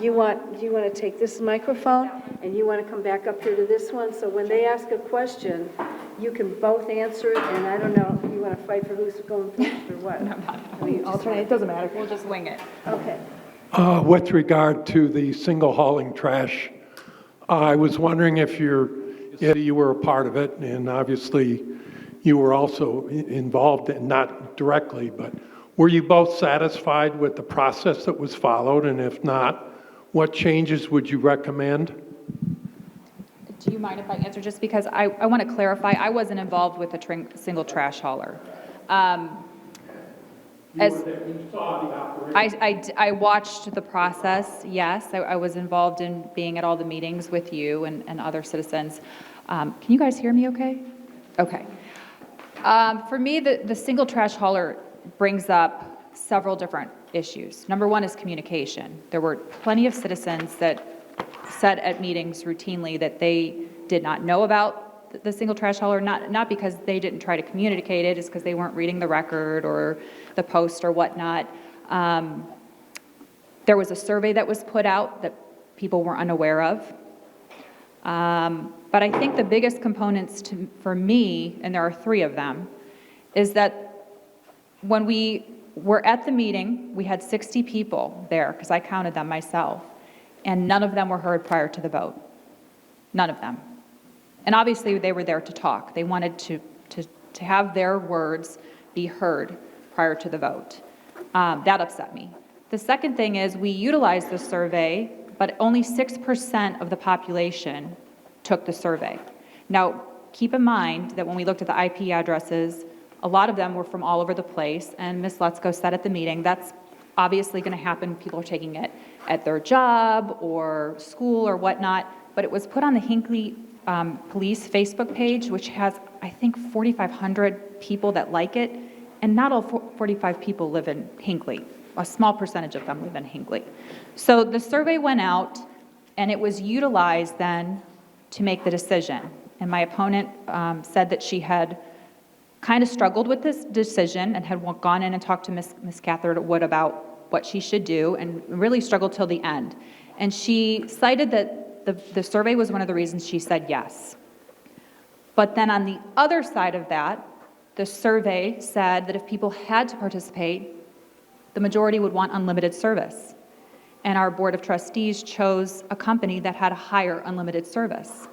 You want to take this microphone, and you want to come back up here to this one, so when they ask a question, you can both answer it, and I don't know if you want to fight for who's going first or what. Alternate, it doesn't matter. We'll just wing it. Okay. With regard to the single hauling trash, I was wondering if you were a part of it, and obviously you were also involved, not directly, but were you both satisfied with the process that was followed? And if not, what changes would you recommend? Do you mind if I answer, just because I want to clarify, I wasn't involved with a single trash hauler. As I watched the process, yes, I was involved in being at all the meetings with you and other citizens. Can you guys hear me okay? Okay. For me, the single trash hauler brings up several different issues. Number one is communication. There were plenty of citizens that said at meetings routinely that they did not know about the single trash hauler, not because they didn't try to communicate it, it's because they weren't reading the record or the post or whatnot. There was a survey that was put out that people were unaware of. But I think the biggest components for me, and there are 3 of them, is that when we were at the meeting, we had 60 people there, because I counted them myself, and none of them were heard prior to the vote. None of them. And obviously, they were there to talk. They wanted to have their words be heard prior to the vote. That upset me. The second thing is we utilized the survey, but only 6% of the population took the survey. Now, keep in mind that when we looked at the IP addresses, a lot of them were from all over the place, and Ms. Lutzko said at the meeting, that's obviously going to happen. People are taking it at their job or school or whatnot, but it was put on the Hinckley Police Facebook page, which has, I think, 4,500 people that like it, and not all 45 people live in Hinckley. A small percentage of them live in Hinckley. So the survey went out, and it was utilized then to make the decision. And my opponent said that she had kind of struggled with this decision and had gone in and talked to Ms. Catherine Wood about what she should do, and really struggled till the end. And she cited that the survey was one of the reasons she said yes. But then on the other side of that, the survey said that if people had to participate, the majority would want unlimited service. And our Board of Trustees chose a company that had a higher unlimited service.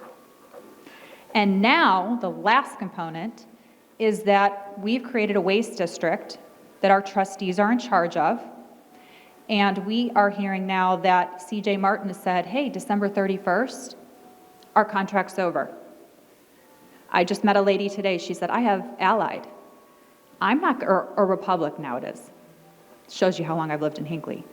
And now, the last component is that we've created a waste district that our trustees are in charge of. And we are hearing now that C.J. Martin has said, hey, December 31st, our contract's over. I just met a lady today. She said, I have Allied. I'm not, or Republic now it is. Shows you how long I've lived in Hinckley.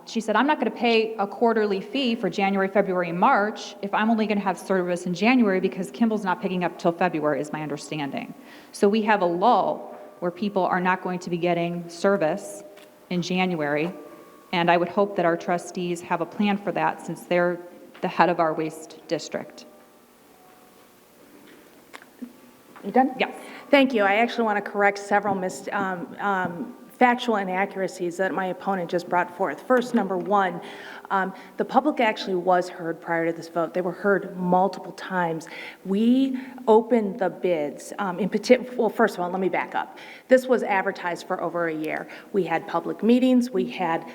She said, I'm not going to pay a quarterly fee for January, February, and March if I'm only going to have service in January, because Kimball's not picking up till February, is my understanding. So we have a lull where people are not going to be getting service in January, and I would hope that our trustees have a plan for that, since they're the head of our waste district. You done? Yes. Thank you. I actually want to correct several factual inaccuracies that my opponent just brought forth. First, number one, the public actually was heard prior to this vote. They were heard multiple times. We opened the bids. Well, first of all, let me back up. This was advertised for over a year. We had public meetings. We had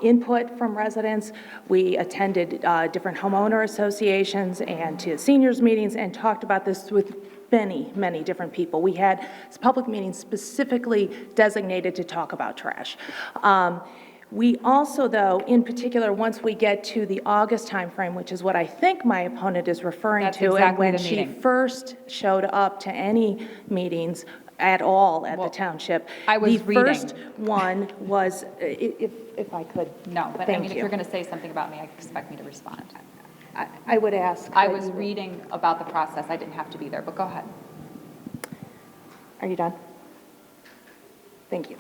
input from residents. We attended different homeowner associations and to seniors meetings and talked about this with many different people. We had public meetings specifically designated to talk about trash. We also, though, in particular, once we get to the August timeframe, which is what I think my opponent is referring That's to, exactly and when the she meeting. first showed up to any meetings at all at the township. I was reading. The first one was, if I could. No, but I Thank mean, if you. you're going to say something about me, I expect me to respond. I would ask. I was reading about the process. I didn't have to be there, but go ahead. Are you done? Thank you.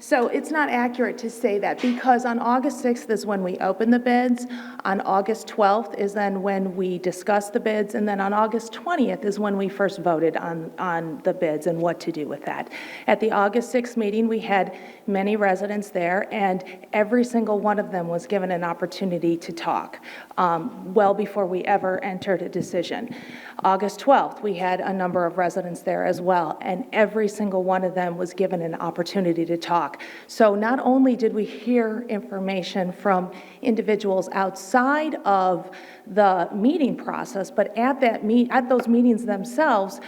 So it's not accurate to say that, because on August 6th is when we open the bids, on August 12th is then when we discuss the bids, and then on August 20th is when we first voted on the bids and what to do with that. At the August 6th meeting, we had many residents there, and every single one of them was given an opportunity to talk, well before we ever entered a decision. August 12th, we had a number of residents there as well, and every single one of them was given an opportunity to talk. So not only did we hear information from individuals outside of the meeting process, but at those meetings themselves,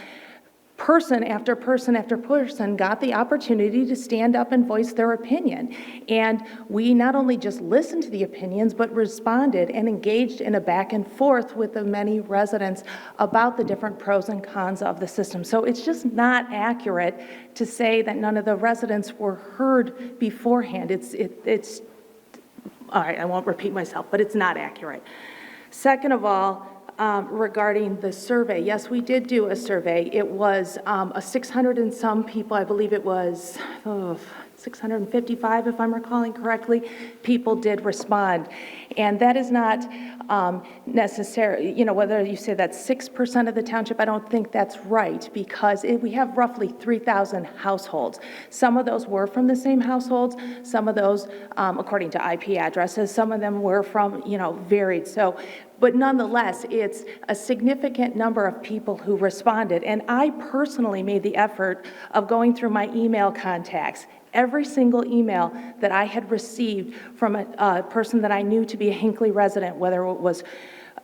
person after person after person got the opportunity to stand up and voice their opinion. And we not only just listened to the opinions, but responded and engaged in a back and forth with the many residents about the different pros and cons of the system. So it's just not accurate to say that none of the residents were heard beforehand. It's all right, I won't repeat myself, but it's not accurate. Second of all, regarding the survey, yes, we did do a survey. It was a 600 and some people, I believe it was 655, if I'm recalling correctly, people did respond. And that is not necessary, whether you say that's 6% of the township, I don't think that's right, because we have roughly 3,000 households. Some of those were from the same households, some of those, according to IP addresses, some of them were from, varied. So, but nonetheless, it's a significant number of people who responded. And I personally made the effort of going through my email contacts. Every single email that I had received from a person that I knew to be a Hinckley resident, whether it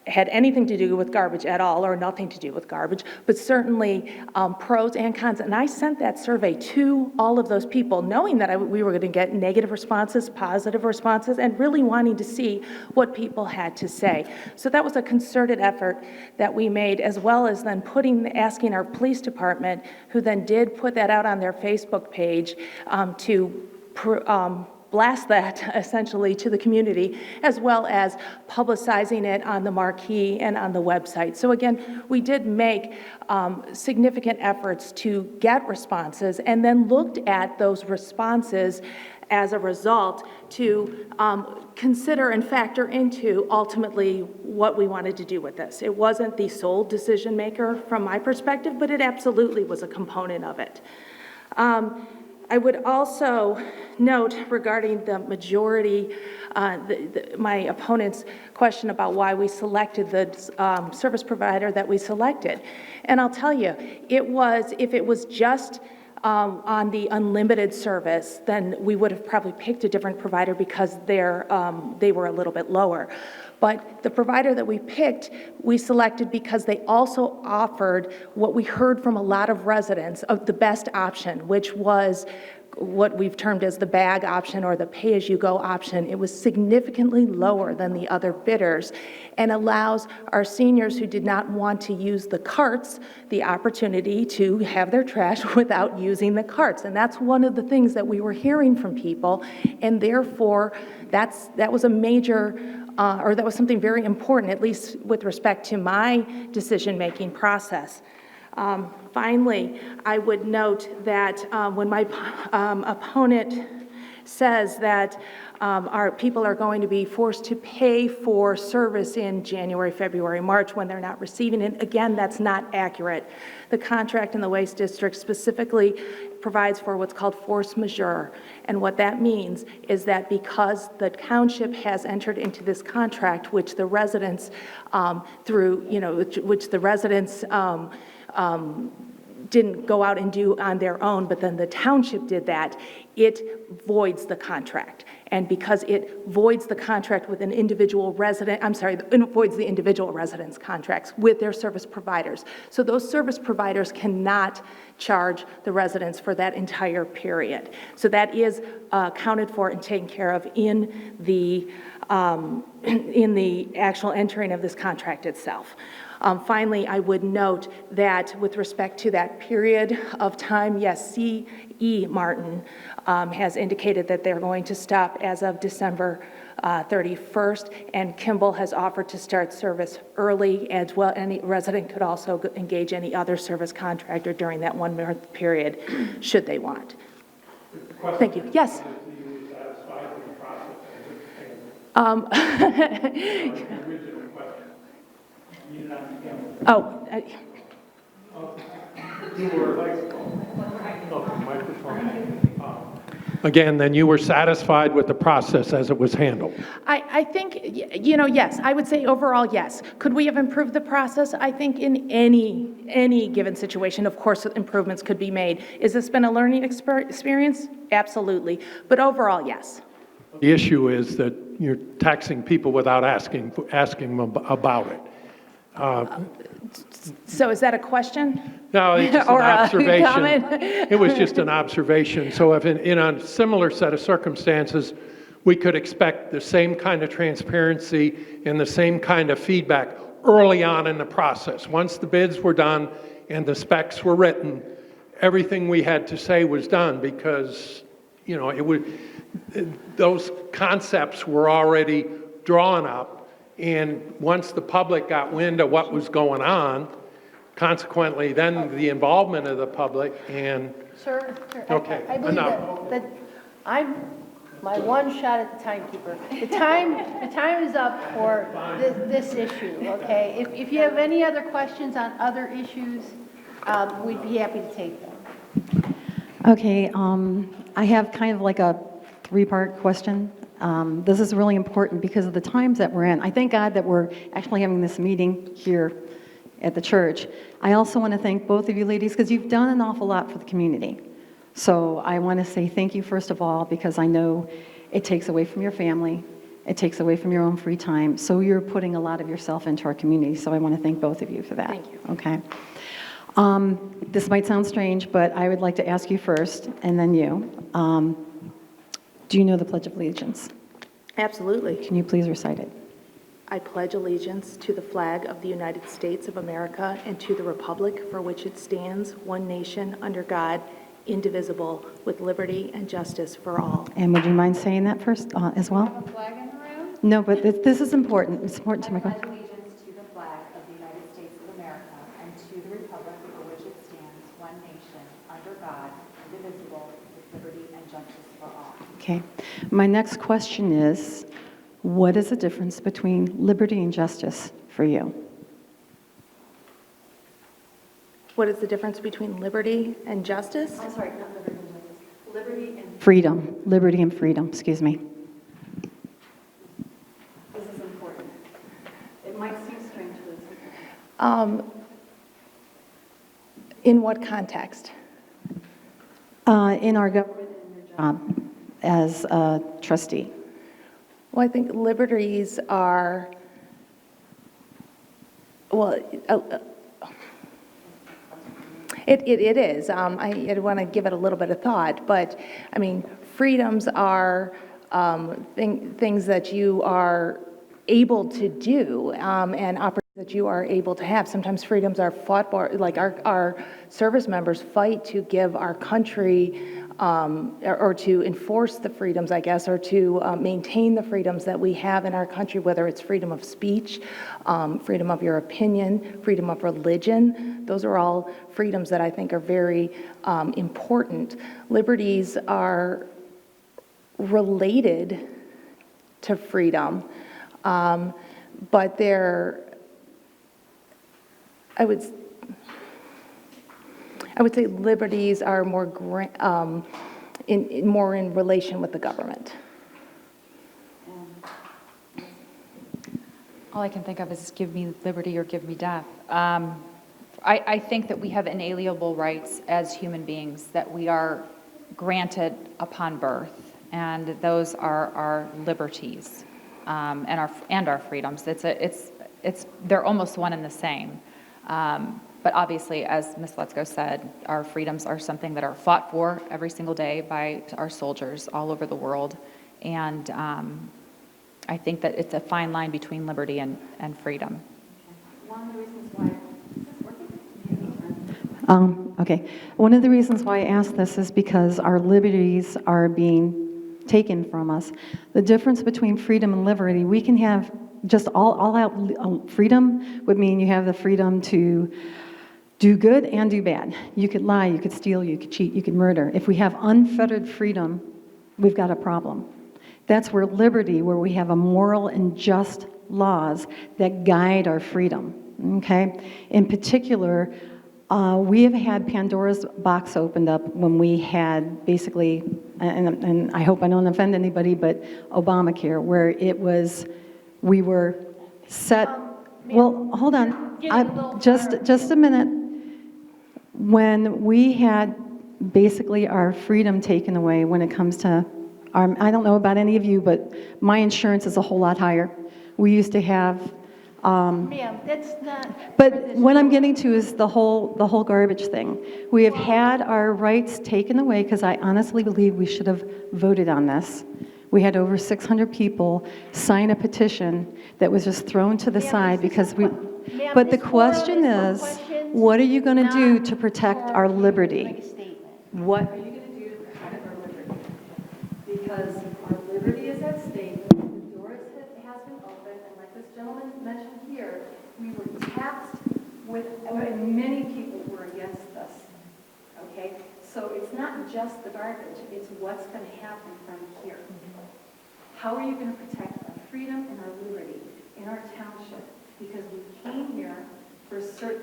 had anything to do with garbage at all or nothing to do with garbage, but certainly pros and cons. And I sent that survey to all of those people, knowing that we were going to get negative responses, positive responses, and really wanting to see what people had to say. So that was a concerted effort that we made, as well as then asking our police department, who then did put that out on their Facebook page, to blast that essentially to the community, as well as publicizing it on the marquee and on the website. So again, we did make significant efforts to get responses, and then looked at those responses as a result to consider and factor into ultimately what we wanted to do with this. It wasn't the sole decision maker from my perspective, but it absolutely was a component of it. I would also note, regarding the majority, my opponent's question about why we selected the service provider that we selected. And I'll tell you, if it was just on the unlimited service, then we would have probably picked a different provider, because they were a little bit lower. But the provider that we picked, we selected because they also offered what we heard from a lot of residents of the best option, which was what we've termed as the bag option or the pay-as-you-go option. It was significantly lower than the other bidders, and allows our seniors who did not want to use the carts the opportunity to have their trash without using the carts. And that's one of the things that we were hearing from people, and therefore that was a major that was something very important, at least with respect to my decision-making process. Finally, I would note that when my opponent says that our people are going to be forced to pay for service in January, February, March when they're not receiving it, again, that's not accurate. The contract in the Waste District specifically provides for what's called force majeure. And what that means is that because the township has entered into this contract, which the residents didn't go out and do on their own, but then the township did that, it voids the contract. And because it voids the contract with an individual resident, it voids the individual residents' contracts with their service providers. So those service providers cannot charge the residents for that entire period. So that is accounted for and taken care of in the actual entering of this contract itself. Finally, I would note that with respect to that period of time, yes, C.E. Martin has indicated that they're going to stop as of December 31st, and Kimball has offered to start service early as well. Any resident could also engage any other service contractor during that 1 month period, should they want. Thank you. Yes? Again, then you were satisfied with the process as it was handled? I think, yes, I would say overall, yes. Could we have improved the process? I think in any given situation, of course, improvements could be made. Has this been a learning experience? Absolutely. But overall, yes. The issue is that you're taxing people without asking them about it. So is that a question? No, it's just an Or a observation. comment? It was just an observation. So if in a similar set of circumstances, we could expect the same kind of transparency and the same kind of feedback early on in the process. Once the bids were done and the specs were written, everything we had to say was done because, those concepts were already drawn up. And once the public got wind of what was going on, consequently, then the involvement of the public and, Sir, Okay, I believe enough. that I'm my one shot at the timekeeper. The time is up for this issue, okay? If you have any other questions on other issues, we'd be happy to take them. Okay, I have kind of like a three-part question. This is really important because of the times that we're in. I thank God that we're actually having this meeting here at the church. I also want to thank both of you ladies because you've done an awful lot for the community. So I want to say thank you first of all because I know it takes away from your family, it takes away from your own free time. So you're putting a lot of yourself into our community. So I want to thank both of you for that. Thank you. Okay. This might sound strange, but I would like to ask you first, and then you. Do you know the Pledge of Allegiance? Absolutely. Can you please recite it? I pledge allegiance to the flag of the United States of America and to the republic for which it stands, one nation, under God, indivisible, with liberty and justice for all. And would you mind saying that first as well? A flag in the room? No, but this is important. It's important to my question. Allegiance to the flag of the United States of America and to the republic for which it stands, one nation, under God, indivisible, with liberty and justice for all. Okay. My next question is, what is the difference between liberty and justice for you? What is the difference between liberty and justice? I'm sorry, not liberty and justice. Liberty and freedom. Liberty and freedom, excuse me. This is important. It might seem strange, but it's important. In what context? In our government and your job as a trustee. Well, I think liberties are, well, it is. I want to give it a little bit of thought, but I mean, freedoms are things that you are able to do and opportunities that you are able to have. Sometimes freedoms are fought for, like our service members fight to give our country or to enforce the freedoms, I guess, or to maintain the freedoms that we have in our country, whether it's freedom of speech, freedom of your opinion, freedom of religion. Those are all freedoms that I think are very important. Liberties are related to freedom, but they're, I would say liberties are more more in relation with the government. All I can think of is give me liberty or give me death. I think that we have inalienable rights as human beings that we are granted upon birth, and those are our liberties and our freedoms. They're almost one and the same. But obviously, as Ms. Letzko said, our freedoms are something that are fought for every single day by our soldiers all over the world. And I think that it's a fine line between liberty and freedom. One of the reasons why... Okay. One of the reasons why I asked this is because our liberties are being taken from us. The difference between freedom and liberty, we can have just all-out freedom would mean you have the freedom to do good and do bad. You could lie, you could steal, you could cheat, you could murder. If we have unfettered freedom, we've got a problem. That's where liberty, where we have a moral and just laws that guide our freedom, okay? In particular, we have had Pandora's box opened up when we had basically, and I hope I don't offend anybody, but Obamacare, where it was, we were set, well, hold on, just a minute. When we had basically our freedom taken away when it comes to I don't know about any of you, but my insurance is a whole lot higher. We used to have Ma'am, that's not. But what I'm getting to is the whole garbage thing. We have had our rights taken away because I honestly believe we should have voted on this. We had over 600 people sign a petition that was just thrown to the side because we, Ma'am, but the this forum question is for is, questions, what are you going to do not to protect for our you to liberty? make a statement. What are you going to do to protect our liberty? Because our liberty is at stake, the door has been opened, and like this gentleman mentioned here, we were taxed with, and many people were against us, okay? So it's not just the garbage, it's what's going to happen from here. How are you going to protect our freedom and our liberty in our township? Because we came here for a certain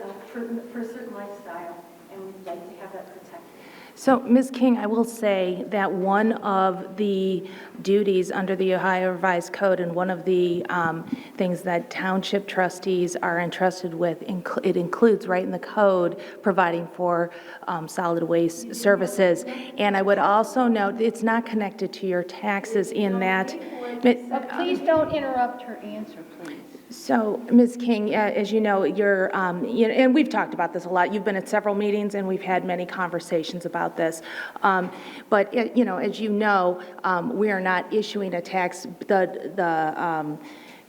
lifestyle, and we'd like to have that protected. So, Ms. King, I will say that one of the duties under the Ohio Revised Code and one of the things that township trustees are entrusted with, it includes right in the code providing for solid waste services. And I would also note, it's not connected to your taxes in that. But please don't interrupt her answer, please. So, Ms. King, as you know, and we've talked about this a lot. You've been at several meetings, and we've had many conversations about this. But, as you know, we are not issuing a tax. The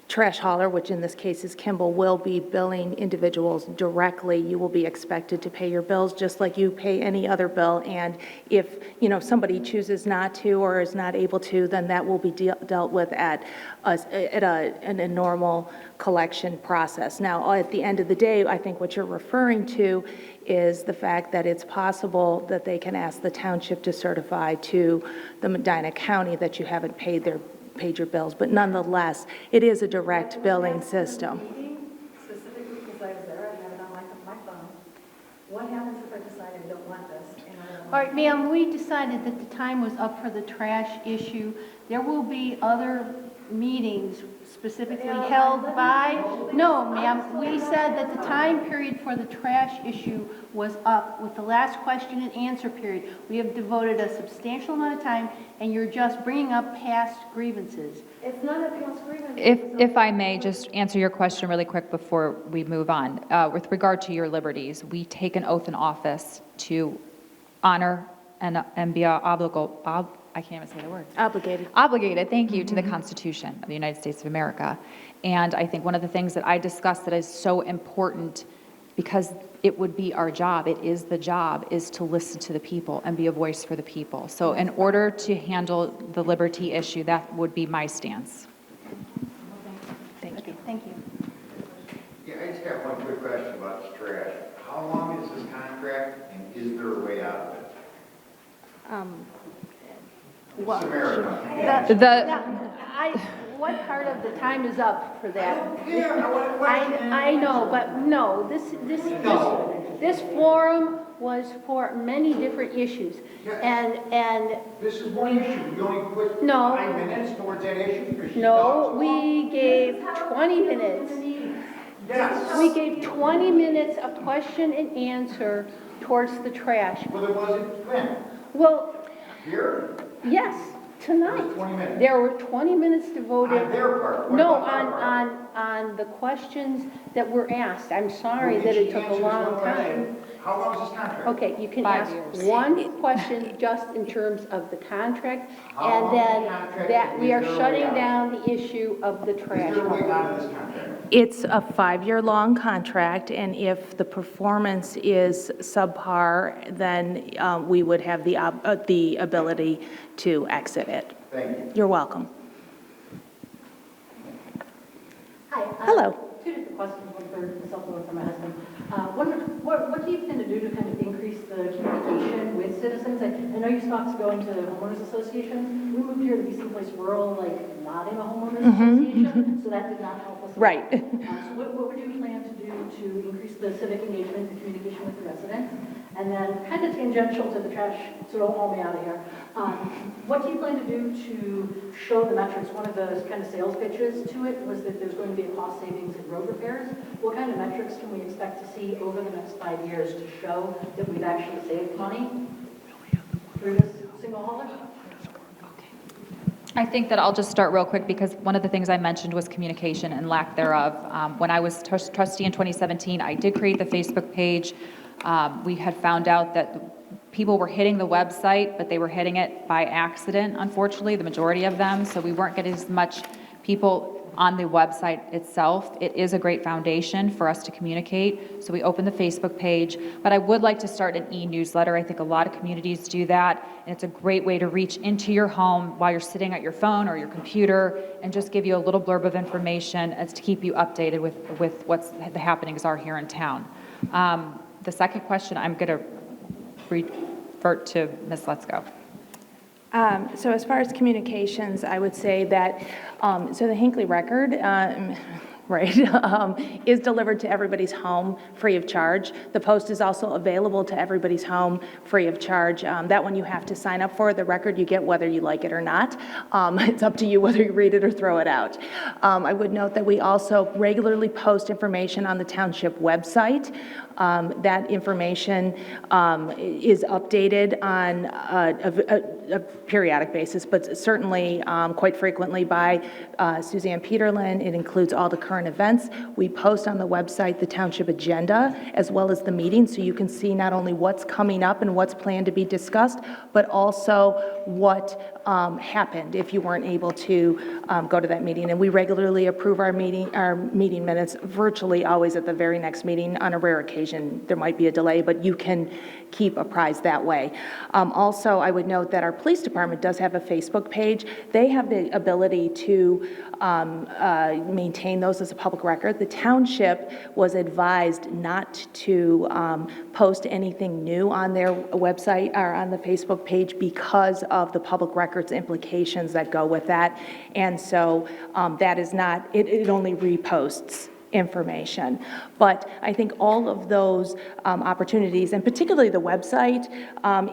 trash hauler, which in this case is Kimball, will be billing individuals directly. You will be expected to pay your bills just like you pay any other bill. And if, somebody chooses not to or is not able to, then that will be dealt with at a normal collection process. Now, at the end of the day, I think what you're referring to is the fact that it's possible that they can ask the township to certify to the Medina County that you haven't paid your bills, but nonetheless, it is a direct billing system. Specifically because I was there, I have it on my phone. What happens if I decide I don't want this? All right, ma'am, we decided that the time was up for the trash issue. There will be other meetings specifically held by, no, ma'am, we said that the time period for the trash issue was up with the last question and answer period. We have devoted a substantial amount of time, and you're just bringing up past grievances. It's not a past grievance. If I may just answer your question really quick before we move on. With regard to your liberties, we take an oath in office to honor and be I can't even say the word. Obligated, thank you, to the Constitution of the United States of America. And I think one of the things that I discussed that is so important, because it would be our job, it is the job, is to listen to the people and be a voice for the people. So in order to handle the liberty issue, that would be my stance. Thank you. Yeah, I just got one quick question about this trash. How long is this contract, and is there a way out of it? What? It's America. What part of the time is up for that? Yeah, I know, but no, this forum was for many different issues, and This is one issue. We only put No. 5 minutes towards that issue? because she no, talks so long? we gave 20 minutes. Yes. We gave 20 minutes of question and answer towards the trash. Well, it wasn't when? Well, Here? yes, tonight. It was 20 minutes. There were 20 minutes devoted. On their part. What No, about our part? on the questions that were asked. I'm sorry Well, that did it she took a answer this long one time. question? How long is this contract? Okay, you can 5 ask years. one question just in terms of the contract, How and long is the then contract, that and we is are there a way shutting out? down the issue of the trash. Is there a way out of this contract? It's a 5-year-long contract, and if the performance is subpar, then we would have the ability to exit it. Thank you. You're welcome. Hi. Hello. Two different questions, one for myself and one for my husband. What do you intend to do to kind of increase the communication with citizens? I know you stopped going to homeowners associations. We moved here to be someplace rural, like not in a homeowners association, so that did not help us. Right. So what would you plan to do to increase the civic engagement and communication with the residents? And then kind of tangential to the trash, so don't haul me out of here. What do you plan to do to show the metrics? One of the kind of sales pitches to it was that there's going to be a cost savings in road repairs. What kind of metrics can we expect to see over the next 5 years to show that we've actually saved money through this single hauler? I think that I'll just start real quick because one of the things I mentioned was communication and lack thereof. When I was trustee in 2017, I did create the Facebook page. We had found out that people were hitting the website, but they were hitting it by accident, unfortunately, the majority of them. So we weren't getting as much people on the website itself. It is a great foundation for us to communicate. So we opened the Facebook page, but I would like to start an e-newsletter. I think a lot of communities do that, and it's a great way to reach into your home while you're sitting at your phone or your computer and just give you a little blurb of information as to keep you updated with what's the happenings are here in town. The second question, I'm going to revert to Ms. Let's Go. So as far as communications, I would say that, so the Hinckley Record, is delivered to everybody's home free of charge. The Post is also available to everybody's home free of charge. That one you have to sign up for. The Record you get whether you like it or not. It's up to you whether you read it or throw it out. I would note that we also regularly post information on the township website. That information is updated on a periodic basis, but certainly quite frequently by Suzanne Peterlin. It includes all the current events. We post on the website the township agenda as well as the meeting, so you can see not only what's coming up and what's planned to be discussed, but also what happened if you weren't able to go to that meeting. And we regularly approve our meeting minutes virtually always at the very next meeting. On a rare occasion, there might be a delay, but you can keep apprised that way. Also, I would note that our police department does have a Facebook page. They have the ability to maintain those as a public record. The township was advised not to post anything new on their website or on the Facebook page because of the public records implications that go with that. And so that is not, it only reposts information. But I think all of those opportunities, and particularly the website,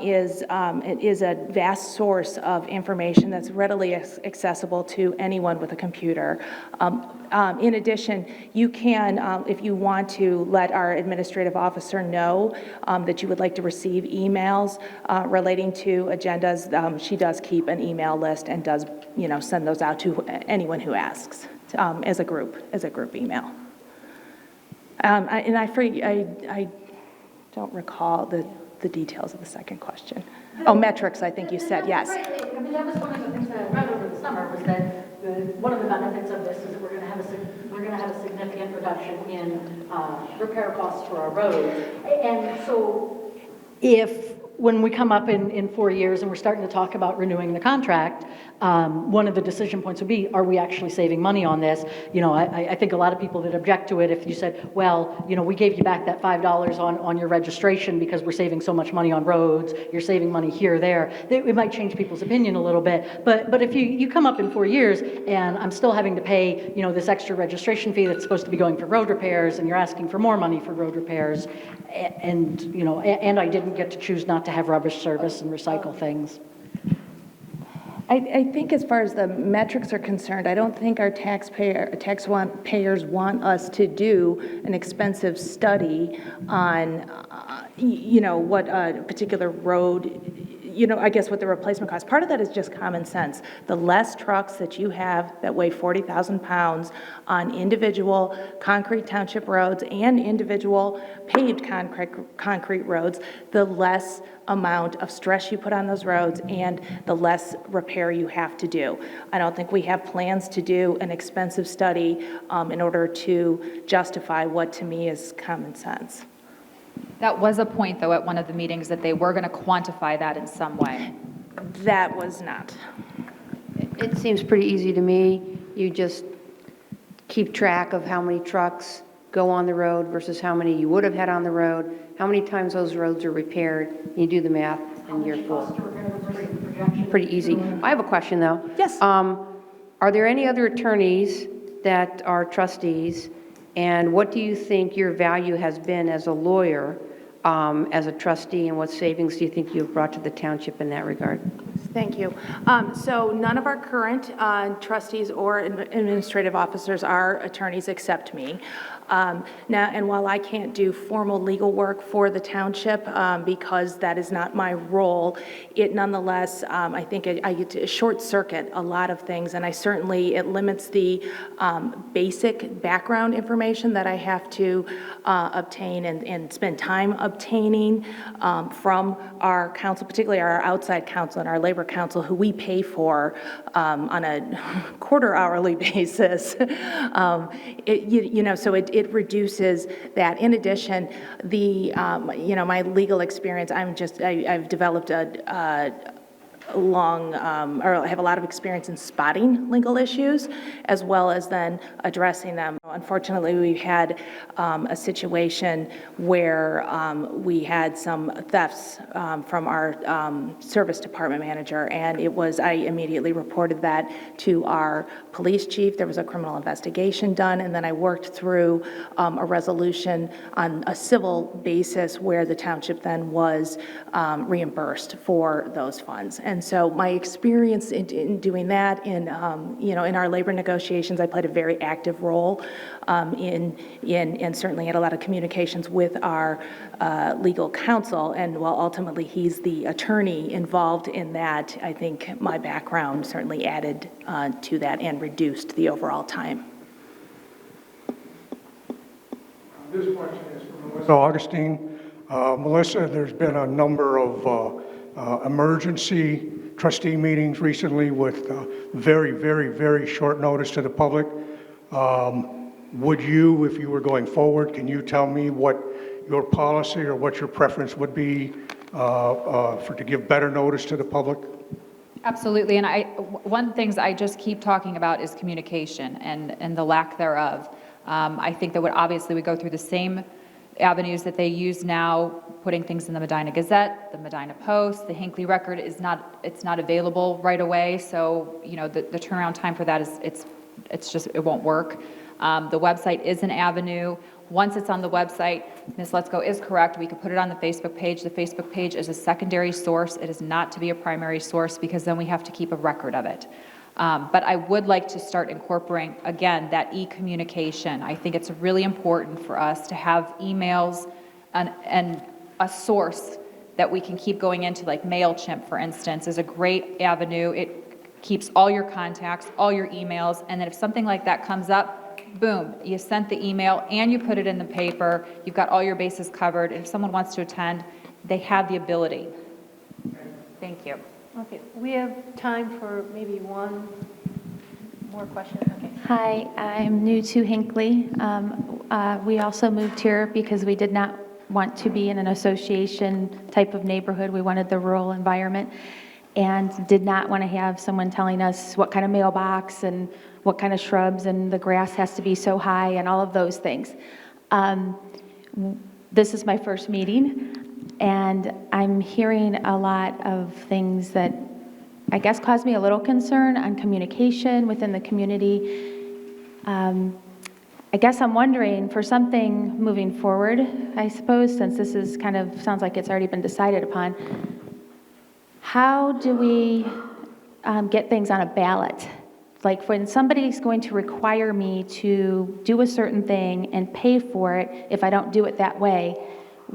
is a vast source of information that's readily accessible to anyone with a computer. In addition, you can, if you want to let our administrative officer know that you would like to receive emails relating to agendas, she does keep an email list and does, send those out to anyone who asks as a group email. I don't recall the details of the second question. Oh, metrics, I think you said, yes. I mean, that was one of the things that I read over the summer, was that one of the benefits of this is that we're going to have a significant reduction in repair costs for our roads. And so when we come up in 4 years and we're starting to talk about renewing the contract, one of the decision points would be, are we actually saving money on this? I think a lot of people that object to it, if you said, well, we gave you back that $5 on your registration because we're saving so much money on roads, you're saving money here, there, it might change people's opinion a little bit. But if you come up in 4 years and I'm still having to pay, this extra registration fee that's supposed to be going for road repairs, and you're asking for more money for road repairs, and I didn't get to choose not to have rubbish service and recycle things. I think as far as the metrics are concerned, I don't think our taxpayers want us to do an expensive study on, what a particular road, I guess what the replacement costs. Part of that is just common sense. The less trucks that you have that weigh 40,000 pounds on individual concrete township roads and individual paved concrete roads, the less amount of stress you put on those roads and the less repair you have to do. I don't think we have plans to do an expensive study in order to justify what to me is common sense. That was a point, though, at one of the meetings that they were going to quantify that in some way. That was not. It seems pretty easy to me. You just keep track of how many trucks go on the road versus how many you would have had on the road, how many times those roads are repaired. You do the math and you're full. Pretty easy. I have a question, though. Yes. Are there any other attorneys that are trustees, and what do you think your value has been as a lawyer, as a trustee, and what savings do you think you've brought to the township in that regard? Thank you. So none of our current trustees or administrative officers are attorneys except me. Now, and while I can't do formal legal work for the township because that is not my role, it nonetheless, I think I get to short circuit a lot of things, and it limits the basic background information that I have to obtain and spend time obtaining from our council, particularly our outside council and our labor council, who we pay for on a quarter hourly basis. So it reduces that. In addition, my legal experience, I've developed I have a lot of experience in spotting legal issues as well as then addressing them. Unfortunately, we've had a situation where we had some thefts from our service department manager, and I immediately reported that to our police chief. There was a criminal investigation done, and then I worked through a resolution on a civil basis where the township then was reimbursed for those funds. And so my experience in doing that, in our labor negotiations, I played a very active role and certainly had a lot of communications with our legal counsel. And while ultimately he's the attorney involved in that, I think my background certainly added to that and reduced the overall time. This question is from Melissa Augustine. Melissa, there's been a number of emergency trustee meetings recently with very, very, very short notice to the public. Would you, if you were going forward, can you tell me what your policy or what your preference would be to give better notice to the public? Absolutely, and one of the things I just keep talking about is communication and the lack thereof. I think that obviously we go through the same avenues that they use now, putting things in the Medina Gazette, the Medina Post, the Hinckley Record it's not available right away, so the turnaround time for that is it won't work. The website is an avenue. Once it's on the website, Ms. Letzko is correct. We could put it on the Facebook page. The Facebook page is a secondary source. It is not to be a primary source because then we have to keep a record of it. But I would like to start incorporating, again, that e-communication. I think it's really important for us to have emails and a source that we can keep going into, like MailChimp, for instance, is a great avenue. It keeps all your contacts, all your emails, and then if something like that comes up, boom, you sent the email and you put it in the paper, you've got all your bases covered, and if someone wants to attend, they have the ability. Thank you. Okay, we have time for maybe one more question. Okay. Hi, I'm new to Hinckley. We also moved here because we did not want to be in an association type of neighborhood. We wanted the rural environment and did not want to have someone telling us what kind of mailbox and what kind of shrubs and the grass has to be so high and all of those things. This is my first meeting. And I'm hearing a lot of things that I guess cause me a little concern on communication within the community. I guess I'm wondering for something moving forward, I suppose, since this is sounds like it's already been decided upon, how do we get things on a ballot? Like when somebody's going to require me to do a certain thing and pay for it if I don't do it that way,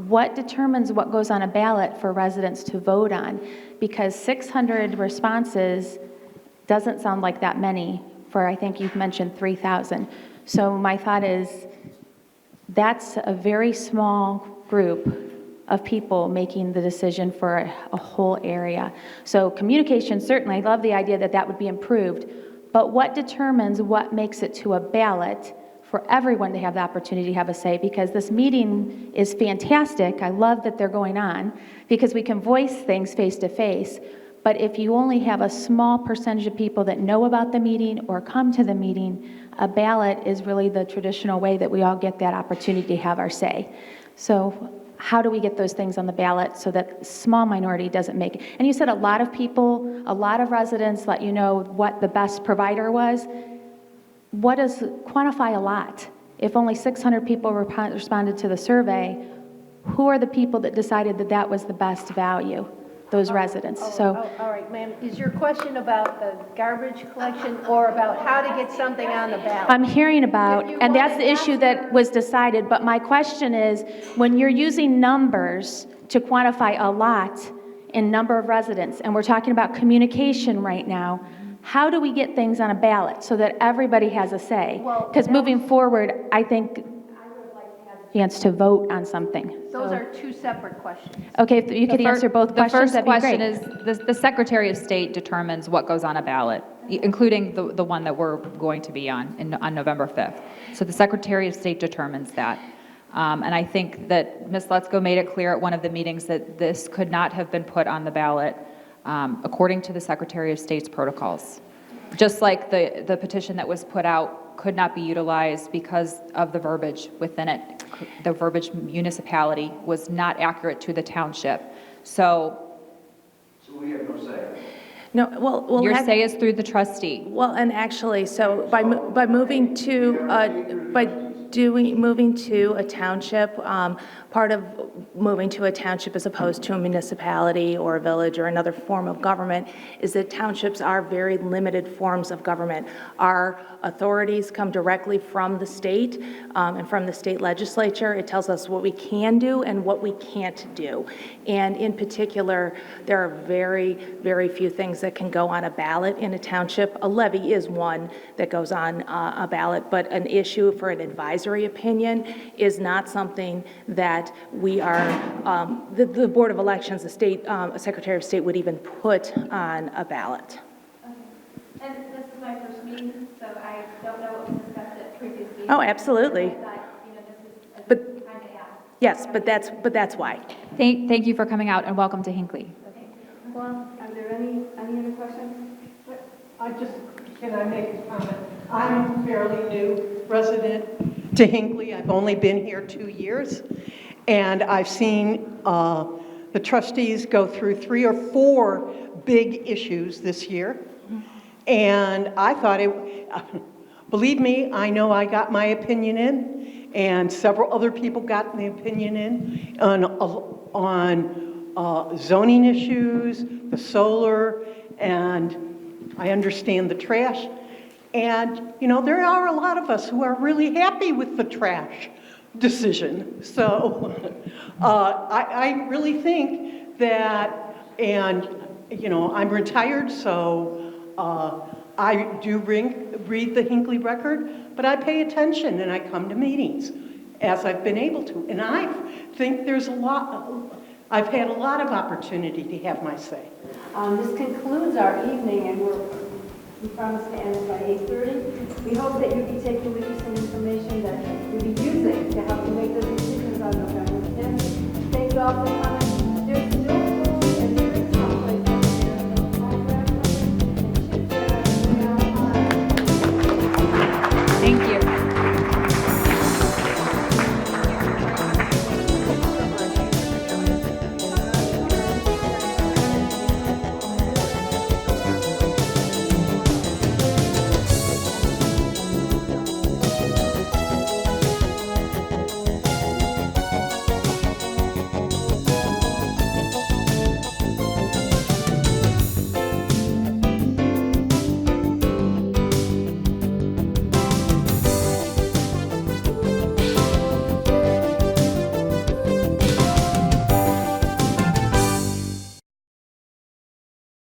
what determines what goes on a ballot for residents to vote on? Because 600 responses doesn't sound like that many for, I think you've mentioned 3,000. So my thought is that's a very small group of people making the decision for a whole area. So communication, certainly, I love the idea that that would be improved, but what determines what makes it to a ballot for everyone to have the opportunity to have a say? Because this meeting is fantastic. I love that they're going on because we can voice things face to face. But if you only have a small percentage of people that know about the meeting or come to the meeting, a ballot is really the traditional way that we all get that opportunity to have our say. So how do we get those things on the ballot so that small minority doesn't make it? And you said a lot of people, a lot of residents let you know what the best provider was. What does quantify a lot? If only 600 people responded to the survey, who are the people that decided that that was the best value? those residents. So All right, ma'am, is your question about the garbage collection or about how to get something on the ballot? I'm hearing about, If you and that's wanna the issue ask that was decided, but my question is, when you're using numbers to quantify a lot in number of residents, and we're talking about communication right now, how do we get things on a ballot so that everybody has a say? Well, Because moving forward, I think I would like to have a chance to vote on something. Those are two separate questions. Okay, if you could answer both questions, that'd be great. The first question is, the Secretary of State determines what goes on a ballot, including the one that we're going to be on November 5th. So the Secretary of State determines that. And I think that Ms. Lutzko made it clear at one of the meetings that this could not have been put on the ballot according to the Secretary of State's protocols. Just like the petition that was put out could not be utilized because of the verbiage within it. The verbiage municipality was not accurate to the township. So we have no say. No, well. your say is through the trustee. Well, and actually, so by moving to, moving to a township, part of moving to a township as opposed to a municipality or a village or another form of government is that townships are very limited forms of government. Our authorities come directly from the state and from the state legislature. It tells us what we can do and what we can't do. And in particular, there are very, very few things that can go on a ballot in a township. A levy is one that goes on a ballot, but an issue for an advisory opinion is not something that we are, the Board of Elections, the state, Secretary of State would even put on a ballot. And this is my first meeting, so I don't know what was discussed at previous meetings. Oh, absolutely. But, yes, but that's why. Thank you for coming out and welcome to Hinckley. Well, are there any other questions? Can I make a comment? I'm a fairly new resident to Hinckley. I've only been here 2 years, and I've seen the trustees go through 3 or 4 big issues this year, and I thought believe me, I know I got my opinion in, and several other people got the opinion in on zoning issues, the solar, and I understand the trash. And, you know, there are a lot of us who are really happy with the trash decision. So I really think that, and, you know, I'm retired, so I do read the Hinckley Record, but I pay attention and I come to meetings as I've been able to. And I think there's I've had a lot of opportunity to have my say. This concludes our evening, and we promise to end by 8:30. We hope that you'll be taking with you some information that you'll be using to help you make those decisions on November 5th. Thank you all for coming.